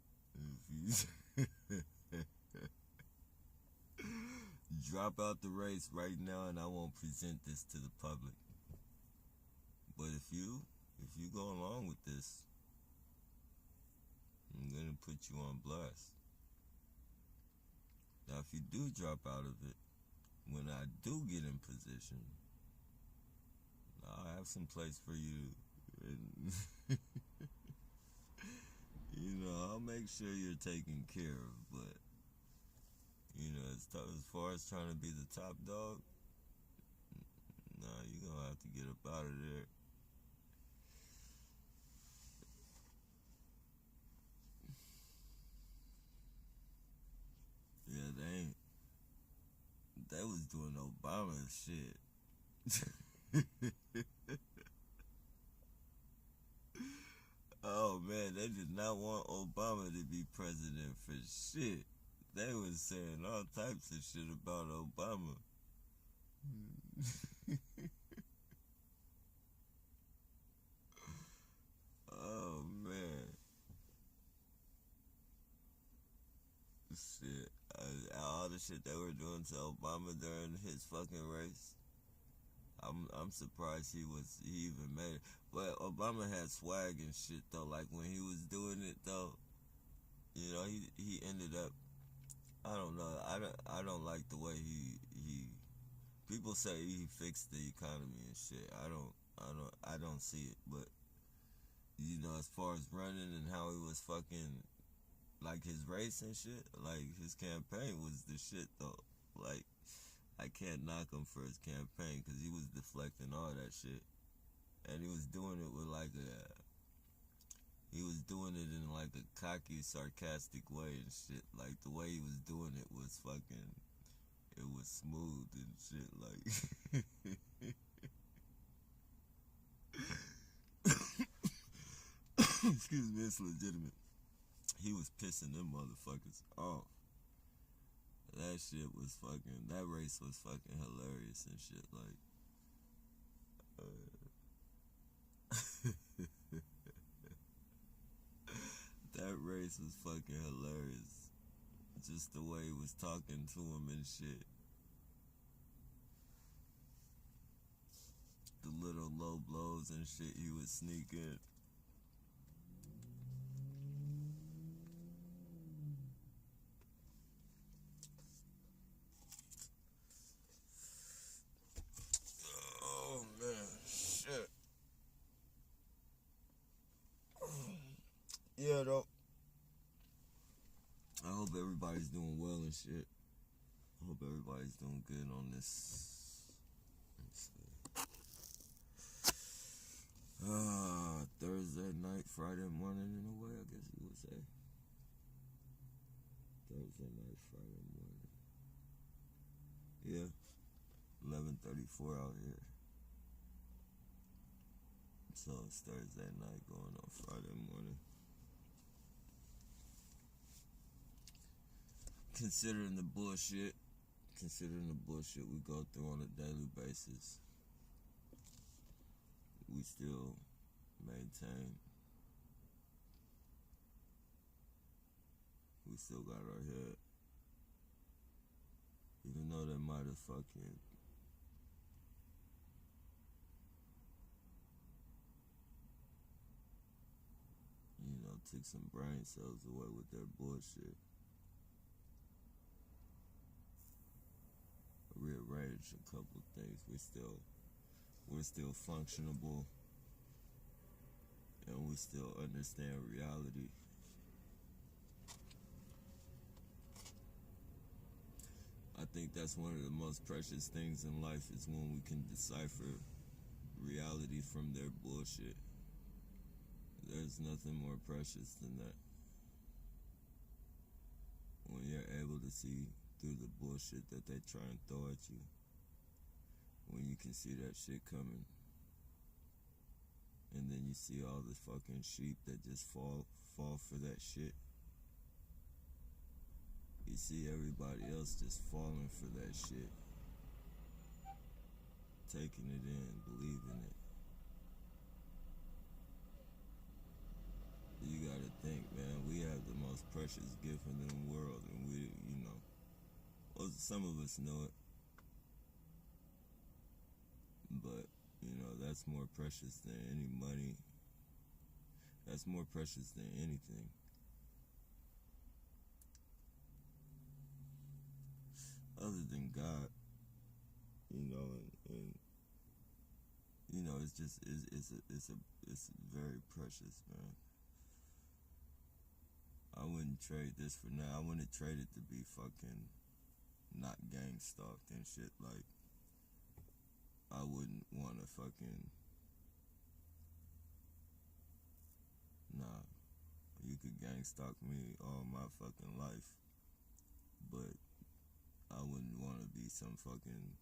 Drop out the race right now and I won't present this to the public. But if you go along with this, I'm gonna put you on blast. Now if you do drop out of it, when I do get in position, I'll have some place for you. And I'll make sure you're taken care of. But as far as trying to be the top dog, nah, you're gonna have to get up out of there. Yeah, they was doing Obama shit. Oh man, they did not want Obama to be president for shit. They was saying all types of shit about Obama. Oh man, shit. All the shit they were doing to Obama during his fucking race. I'm surprised he even made it. But Obama had swag and shit though. Like when he was doing it though, he ended up. I don't know. I don't like the way he. People say he fixed the economy and shit. I don't see it. But as far as running and how he was fucking, like his race and shit, like his campaign was the shit though. Like I can't knock him for his campaign because he was deflecting all that shit, and he was doing it with he was doing it in like a cocky, sarcastic way and shit. Like the way he was doing it was fucking, it was smooth and shit. Like, excuse me, it's legitimate. He was pissing them motherfuckers off. That shit was fucking. That race was fucking hilarious and shit. Like, that race was fucking hilarious. Just the way he was talking to him and shit. The little low blows and shit he would sneak in. Oh man, shit. Yeah, though. I hope everybody's doing well and shit. I hope everybody's doing good on this. Thursday night, Friday morning, in a way, I guess you would say. Thursday night, Friday morning. Yeah, 11:34 out here. So it's Thursday night going on Friday morning. Considering the bullshit we go through on a daily basis, we still maintain. We still got our head. Even though they might have fucking took some brain cells away with their bullshit. Rearranged a couple things. We're still functionable, and we still understand reality. I think that's one of the most precious things in life is when we can decipher reality from their bullshit. There's nothing more precious than that. When you're able to see through the bullshit that they try and throw at you, when you can see that shit coming, and then you see all the fucking sheep that just fall for that shit. You see everybody else just falling for that shit, taking it in, believing it. You gotta think, man, we have the most precious gift in the world, and well, some of us know it, but, that's more precious than any money. That's more precious than anything. Other than God, you know, and you know, it's just it's very precious, man. I wouldn't trade this for now. I wouldn't trade it to be fucking not gang stalked and shit. Like, I wouldn't want to fucking, nah. You could gang stalk me all my fucking life, but I wouldn't want to be some fucking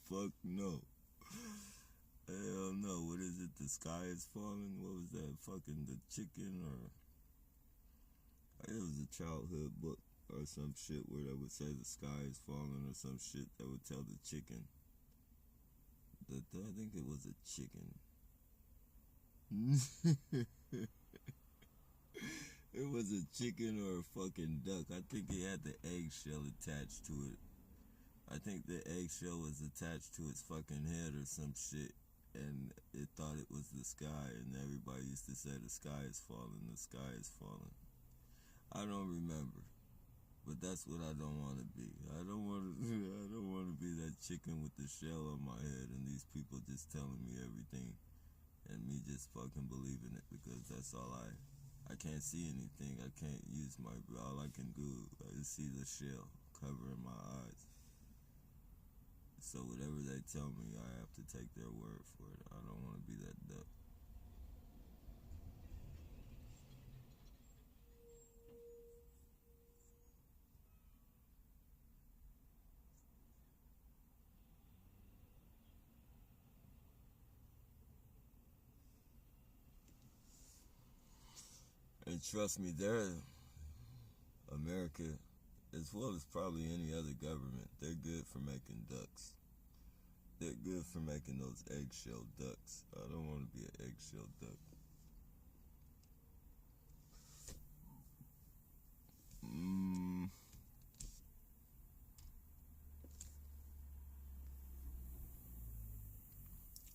fuck no. Hell no. What is it? The sky is falling? What was that? Fucking the chicken, or it was a childhood book or some shit where they would say the sky is falling or some shit that would tell the chicken. I think it was a chicken. It was a chicken or a fucking duck. I think it had the eggshell attached to it. I think the eggshell was attached to its fucking head or some shit, and it thought it was the sky, and everybody used to say the sky is falling, the sky is falling. I don't remember, but that's what I don't want to be. I don't want to be that chicken with the shell on my head, and these people just telling me everything, and me just fucking believing it because that's all I can't see anything. I can't use all I can do is see the shell covering my eyes. So whatever they tell me, I have to take their word for it. I don't want to be that duck. And trust me, America, as well as probably any other government, they're good for making ducks. They're good for making those eggshell ducks. I don't want to be an eggshell duck.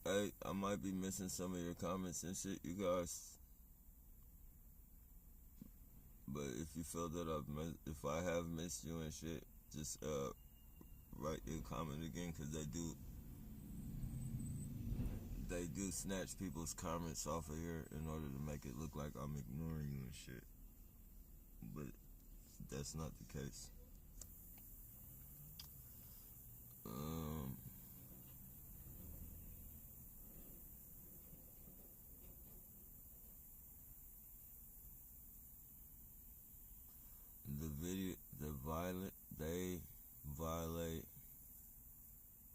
Hey, I might be missing some of your comments and shit, you guys. But if you feel that if I have missed you and shit, just write your comment again, because they do snatch people's comments off of here in order to make it look like I'm ignoring you and shit. But that's not the case.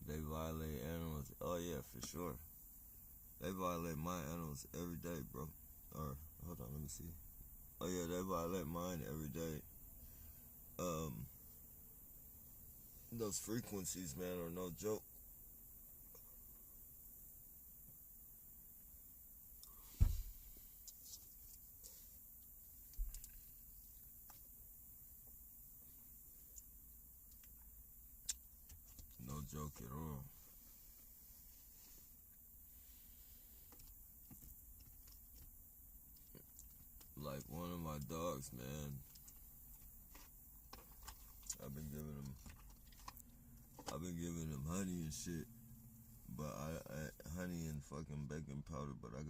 They violate animals. Oh yeah, for sure. They violate my animals every day, bro. Or hold on, let me see. Oh yeah, they violate mine every day. Those frequencies, man, are no joke. No joke at all. Like one of my dogs, man. I've been giving him honey and shit, but honey and fucking baking powder. But I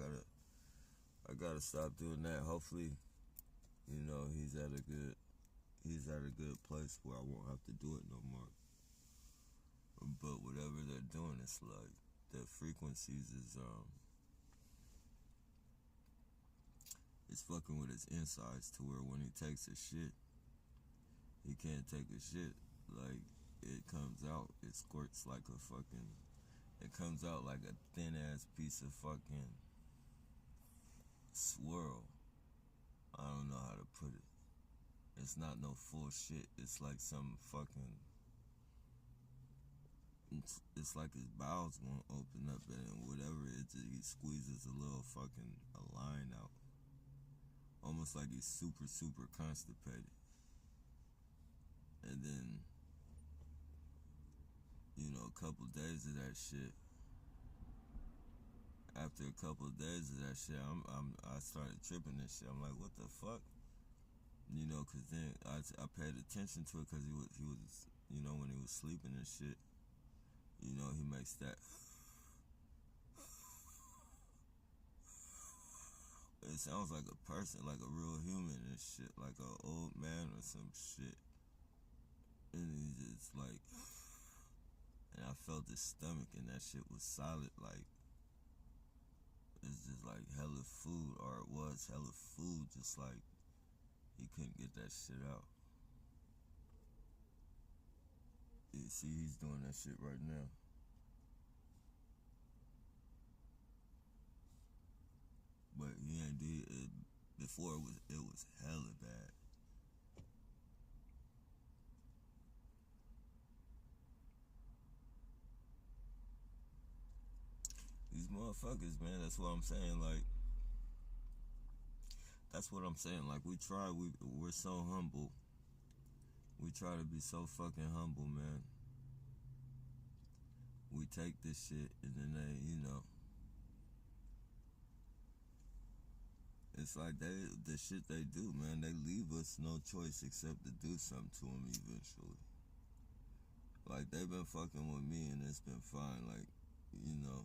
gotta stop doing that. Hopefully, you know, he's at a good place where I won't have to do it no more. But whatever they're doing, it's like the frequencies is it's fucking with his insides to where when he takes a shit, he can't take a shit. Like, it comes out, it squirts like a fucking, it comes out like a thin ass piece of fucking swirl. I don't know how to put it. It's not no full shit. It's like some fucking, it's like his bowels won't open up, and whatever it is, he squeezes a little fucking a line out. Almost like he's super, super constipated. And then, you know, a couple days of that shit. After a couple of days of that shit, I started tripping and shit. I'm like, what the fuck? You know, cause then I paid attention to it, cause he was, you know, when he was sleeping and shit, you know, he makes that. It sounds like a person, like a real human and shit, like an old man or some shit. And he's just like, and I felt his stomach, and that shit was solid. Like, it's just like hella food, or it was hella food, just like he couldn't get that shit out. You see, he's doing that shit right now. But he ain't did it before. It was hella bad. These motherfuckers, man. That's what I'm saying. Like, that's what I'm saying. Like, we try. We're so humble. We try to be so fucking humble, man. We take this shit and then they, you know, it's like the shit they do, man. They leave us no choice except to do something to them eventually. Like, they've been fucking with me and it's been fine. Like, you know,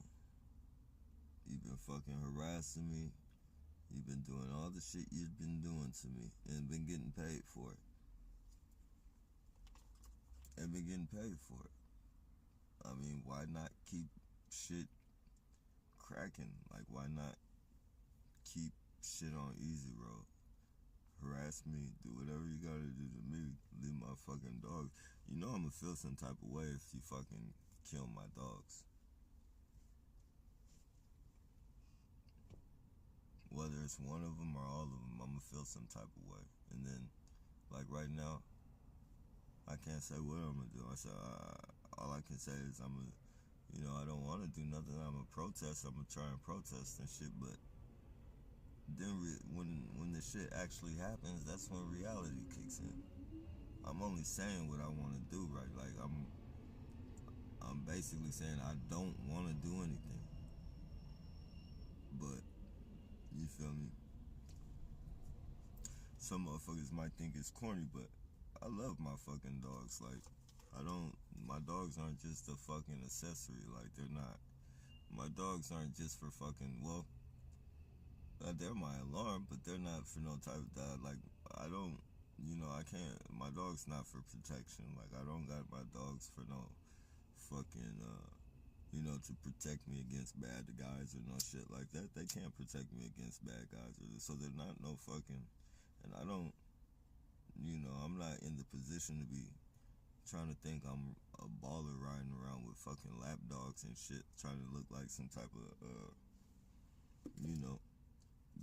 you've been fucking harassing me. You've been doing all the shit you've been doing to me and been getting paid for it. And been getting paid for it. I mean, why not keep shit cracking? Like, why not keep shit on easy road? Harass me, do whatever you gotta do to me, leave my fucking dogs. You know I'm gonna feel some type of way if you fucking kill my dogs. Whether it's one of them or all of them, I'm gonna feel some type of way. And then, like right now, I can't say what I'm gonna do. I said, all I can say is I'm gonna, you know, I don't want to do nothing. I'm gonna protest. I'm gonna try and protest and shit. But then when the shit actually happens, that's when reality kicks in. I'm only saying what I want to do, right? Like I'm basically saying I don't want to do anything. But you feel me? Some motherfuckers might think it's corny, but I love my fucking dogs. Like, my dogs aren't just a fucking accessory. Like, they're not. My dogs aren't just for fucking, well, they're my alarm, but they're not for no type of dog. Like, I don't, you know, I can't, my dog's not for protection. Like, I don't got my dogs for no fucking, you know, to protect me against bad guys or no shit like that. They can't protect me against bad guys. So they're not no fucking, and I don't, you know, I'm not in the position to be trying to think I'm a baller riding around with fucking lap dogs and shit, trying to look like some type of, you know,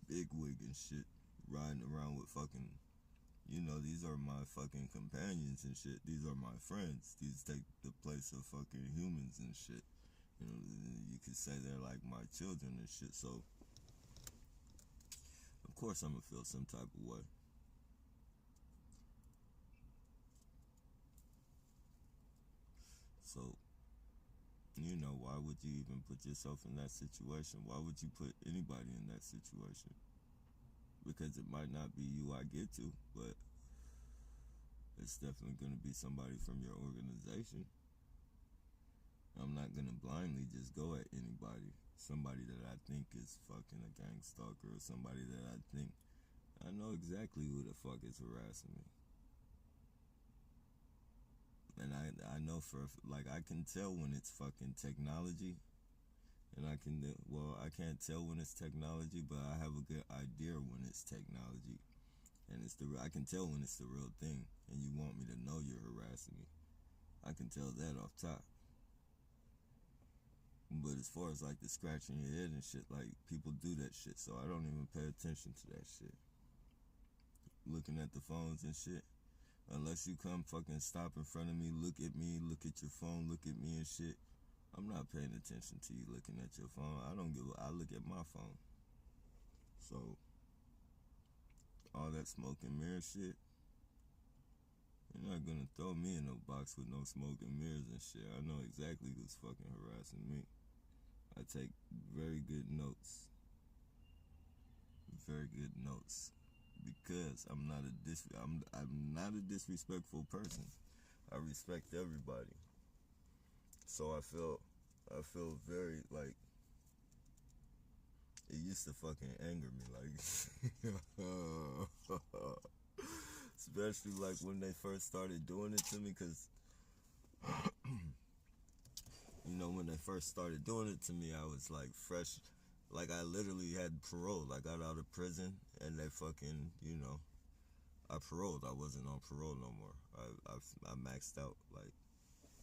big wig and shit, riding around with fucking, you know, these are my fucking companions and shit. These are my friends. These take the place of fucking humans and shit. You know, you could say they're like my children and shit. So, of course, I'm gonna feel some type of way. So, you know, why would you even put yourself in that situation? Why would you put anybody in that situation? Because it might not be you I get to, but it's definitely going to be somebody from your organization. I'm not going to blindly just go at anybody. Somebody that I think is fucking a gang stalker, or somebody that I think, I know exactly who the fuck is harassing me. And I know for, like, I can tell when it's fucking technology. And I can, well, I can't tell when it's technology, but I have a good idea when it's technology. And I can tell when it's the real thing. And you want me to know you're harassing me. I can tell that off top. But as far as like the scratching your head and shit, like people do that shit. So I don't even pay attention to that shit. Looking at the phones and shit. Unless you come fucking stop in front of me, look at your phone, look at me and shit. I'm not paying attention to you looking at your phone. I look at my phone. So, all that smoke and mirror shit, you're not gonna throw me in no box with no smoke and mirrors and shit. I know exactly who's fucking harassing me. I take very good notes. Very good notes. Because I'm not a disrespectful person. I respect everybody. So I feel very like it used to fucking anger me, like especially like when they first started doing it to me, cause you know when they first started doing it to me, I was like fresh, like I literally had parole. I got out of prison and they fucking I paroled. I wasn't on parole no more. I maxed out. Like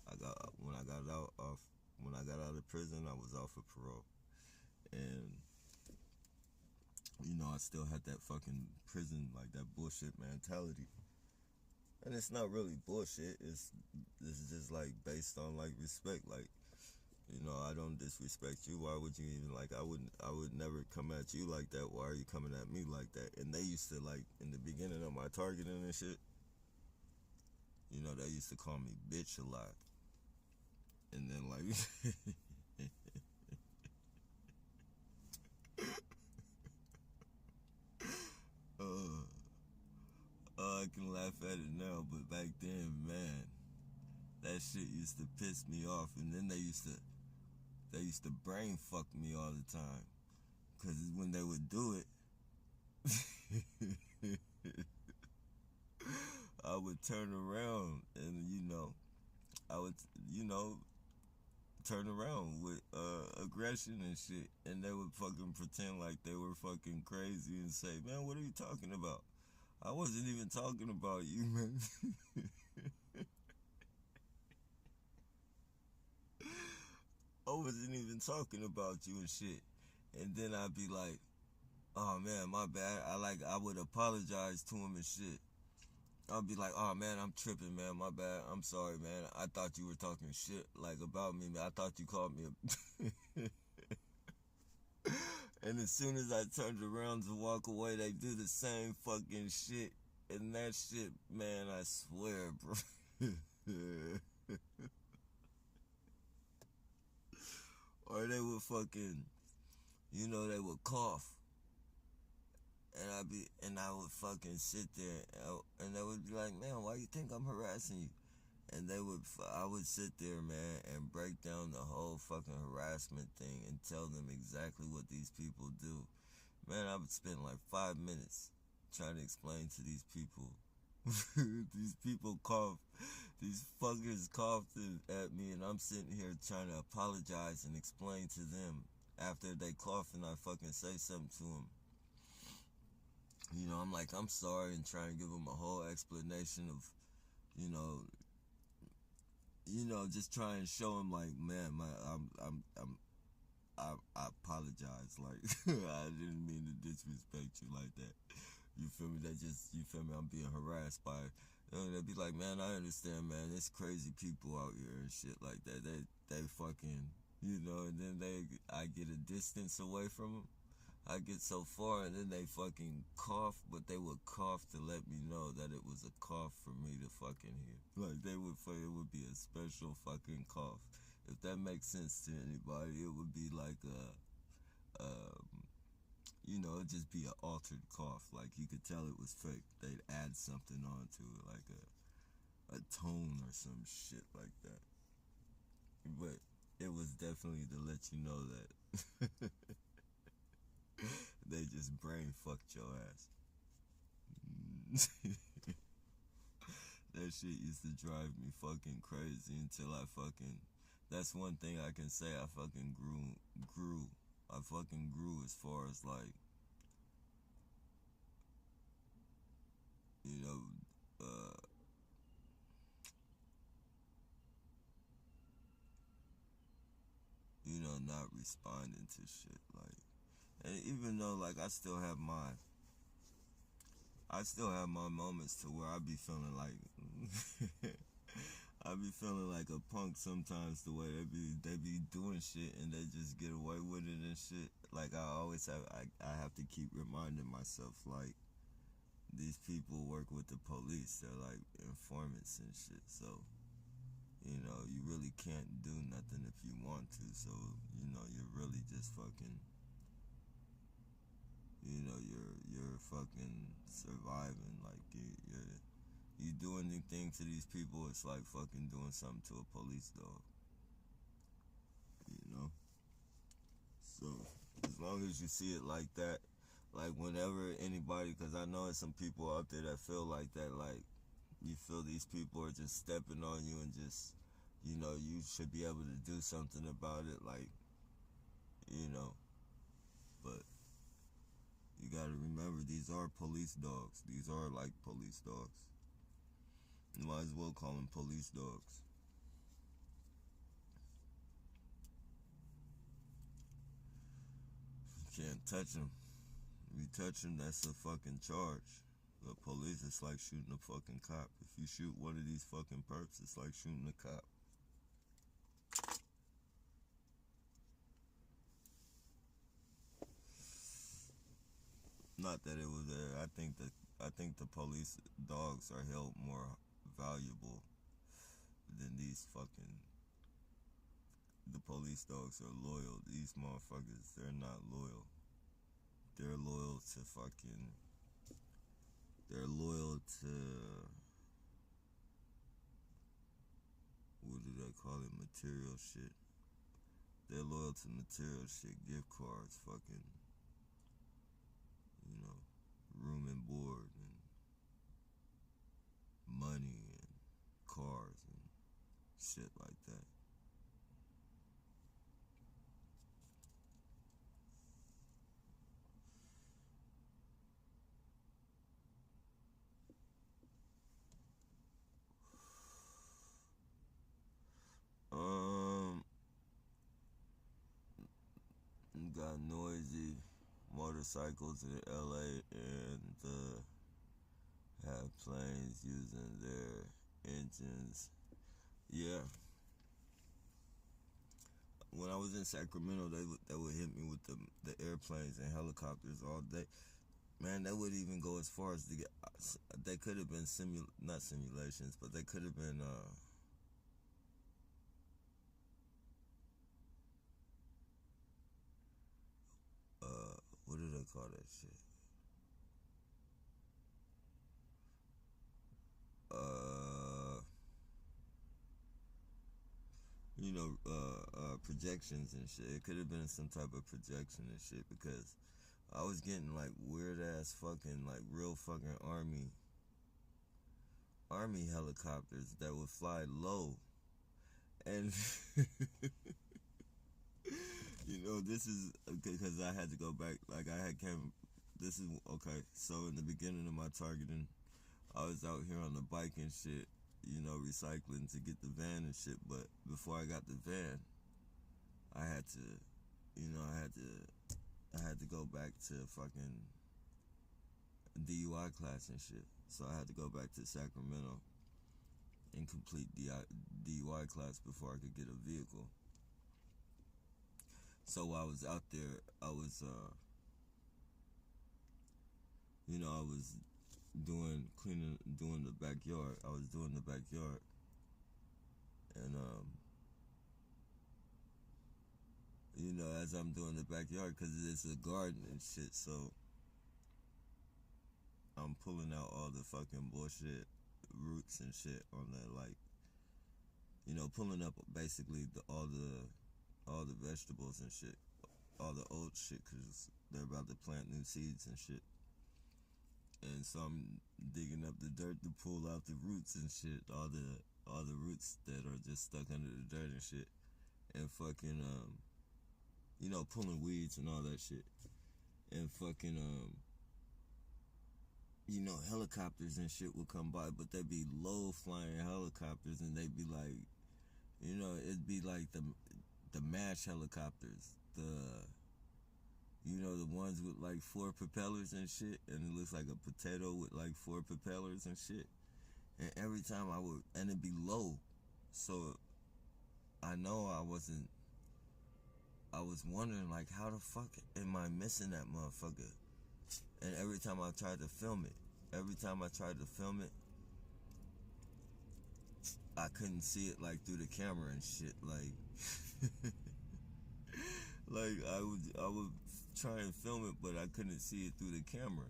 I got when I got out of when I got out of prison, I was off of parole, and I still had that fucking prison, like that bullshit mentality. And it's not really bullshit. It's just like based on like respect. Like I don't disrespect you. Why would you even like? I would never come at you like that. Why are you coming at me like that? And they used to like in the beginning of my targeting and shit. They used to call me bitch a lot. And then like uh, I can laugh at it now, but back then, man, that shit used to piss me off. And then they used to brain fuck me all the time. Cause when they would do it, I would turn around and I would turn around with aggression and shit, and they would fucking pretend like they were fucking crazy and say, "Man, what are you talking about? I wasn't even talking about you, man." I wasn't even talking about you and shit. And then I'd be like, "Oh man, my bad." I would apologize to him and shit. I'll be like, "Oh man, I'm tripping, man. My bad. I'm sorry, man. I thought you were talking shit like about me, man. I thought you called me a." And as soon as I turned around to walk away, they do the same fucking shit. And that shit, man, I swear, bro. Or they would fucking, they would cough. And I would fucking sit there, and they would be like, "Man, why you think I'm harassing you?" And I would sit there, man, and break down the whole fucking harassment thing and tell them exactly what these people do. Man, I would spend like 5 minutes trying to explain to these people. These people cough. These fuckers coughed at me, and I'm sitting here trying to apologize and explain to them after they cough and I fucking say something to them. I'm like, I'm sorry, and trying to give them a whole explanation of, you know, just try and show them like, man, I apologize. Like, I didn't mean to disrespect you like that. You feel me? You feel me? I'm being harassed by, they'd be like, "Man, I understand, man. There's crazy people out here and shit like that. They fucking, and then I get a distance away from them. I get so far, and then they fucking cough, but they would cough to let me know that it was a cough for me to fucking hear. Like, it would be a special fucking cough. If that makes sense to anybody, it would be like it'd just be an altered cough. Like, you could tell it was fake. They'd add something onto it, like a tone or some shit like that. But it was definitely to let you know that they just brain fucked your ass. That shit used to drive me fucking crazy until I fucking. That's one thing I can say. I fucking grew. I fucking grew as far as like, you know, uh, not responding to shit like. And even though like I still have my moments to where I be feeling like I be feeling like a punk sometimes, the way they be doing shit and they just get away with it and shit. Like I have to keep reminding myself like these people work with the police. They're like informants and shit. So, you really can't do nothing if you want to. So, you're really just fucking you're fucking surviving. Like you're You do anything to these people, it's like fucking doing something to a police dog. You know? So, as long as you see it like that, like whenever anybody, because I know there's some people out there that feel like that, like you feel these people are just stepping on you and just, you should be able to do something about it, like, you know. But you gotta remember, these are police dogs. These are like police dogs. You might as well call them police dogs. You can't touch them. If you touch them, that's a fucking charge. The police, it's like shooting a fucking cop. If you shoot one of these fucking perps, it's like shooting a cop. Not that it was I think the police dogs are held more valuable than these fucking. The police dogs are loyal. These motherfuckers, they're not loyal. They're loyal to fucking. They're loyal to. What do they call it? Material shit. They're loyal to material shit. Gift cards, fucking. Room and board and money and cars and shit like that. Got noisy motorcycles in LA and have planes using their engines. Yeah. When I was in Sacramento, they would hit me with the airplanes and helicopters all day. Man, they would even go as far as to get. They could have been not simulations, but they could have been. What do they call that shit? Projections and shit. It could have been some type of projection and shit because I was getting like weird ass fucking like real fucking army helicopters that would fly low, and this is because I had to go back. Like I had came. This is okay. So in the beginning of my targeting, I was out here on the bike and shit, recycling to get the van and shit. But before I got the van, I had to, I had to go back to fucking DUI class and shit. So I had to go back to Sacramento and complete DUI class before I could get a vehicle. So while I was out there, I was, I was doing the backyard. I was doing the backyard, and as I'm doing the backyard, because it's a garden and shit, so I'm pulling out all the fucking bullshit roots and shit on that, like, pulling up basically all the vegetables and shit, all the old shit, because they're about to plant new seeds and shit. And so I'm digging up the dirt to pull out the roots and shit, all the roots that are just stuck under the dirt and shit, and fucking pulling weeds and all that shit, and fucking helicopters and shit would come by, but they'd be low flying helicopters, and they'd be like, it'd be like the MASH helicopters, the ones with like 4 propellers and shit, and it looks like a potato with like 4 propellers and shit. And every time and it'd be low, so I know I was wondering like, how the fuck am I missing that motherfucker? And every time I tried to film it, I couldn't see it like through the camera and shit, like like I would try and film it, but I couldn't see it through the camera.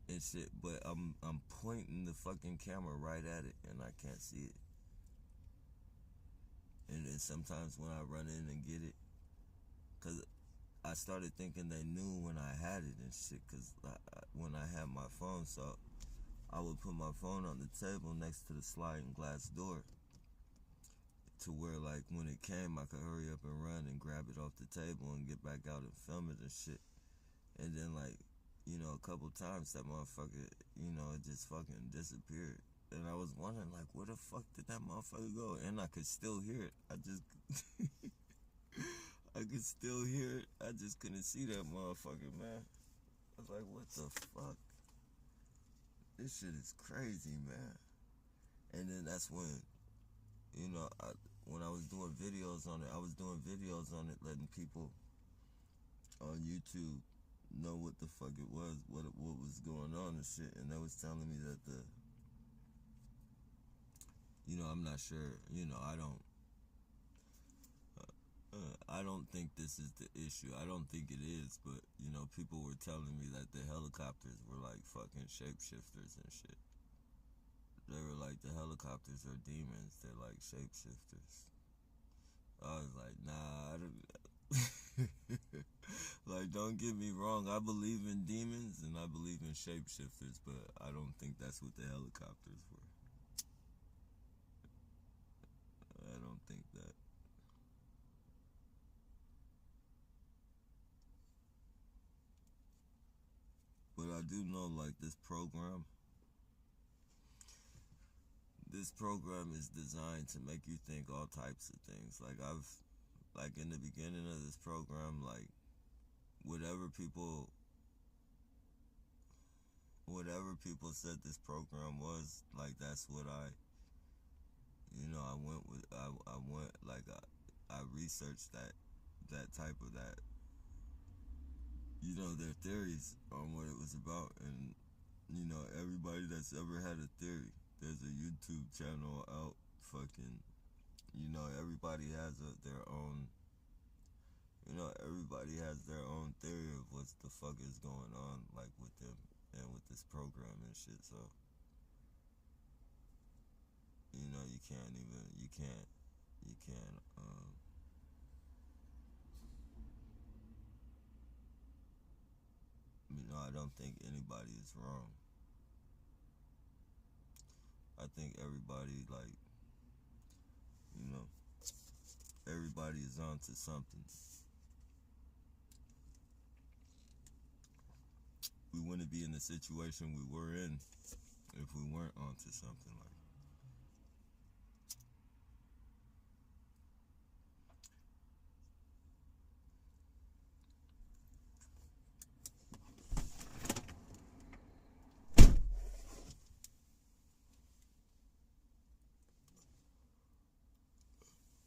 and shit, but I'm pointing the fucking camera right at it and I can't see it. And then sometimes when I run in and get it, cause I started thinking they knew when I had it and shit, cause when I had my phone, so I would put my phone on the table next to the sliding glass door, to where like when it came, I could hurry up and run and grab it off the table and get back out and film it and shit. And then like, you know, a couple times that motherfucker, you know, it just fucking disappeared. And I was wondering like, where the fuck did that motherfucker go? And I could still hear it. I could still hear it. I just couldn't see that motherfucker, man. I was like, what the fuck? This shit is crazy, man. And then that's when, you know, when I was doing videos on it, letting people on YouTube know what the fuck it was, what was going on and shit. And they was telling me that you know, I'm not sure, you know, I don't think this is the issue. I don't think it is, but, you know, people were telling me that the helicopters were like fucking shapeshifters and shit. They were like, the helicopters are demons. They're like shapeshifters. I was like, nah, I don't. Like, don't get me wrong. I believe in demons and I believe in shapeshifters, but I don't think that's what the helicopters were. I don't think that. But I do know, like, this program is designed to make you think all types of things. Like, in the beginning of this program, like, whatever people said this program was, like, that's what you know, I went, like, I researched that type of that, you know, their theories on what it was about. And, you know, everybody that's ever had a theory, there's a YouTube channel out, fucking, you know, everybody has their own, you know, everybody has their own theory of what the fuck is going on, like, with them and with this program and shit. So, you know, you can't, you know, I don't think anybody is wrong. I think everybody, like, you know, everybody is onto something. We wouldn't be in the situation we were in if we weren't onto something. Like,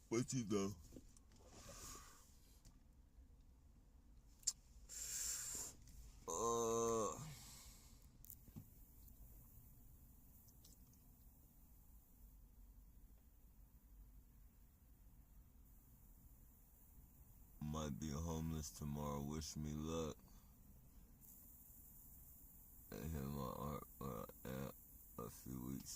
what you know? Might be homeless tomorrow. Wish me luck. I hit my art a few weeks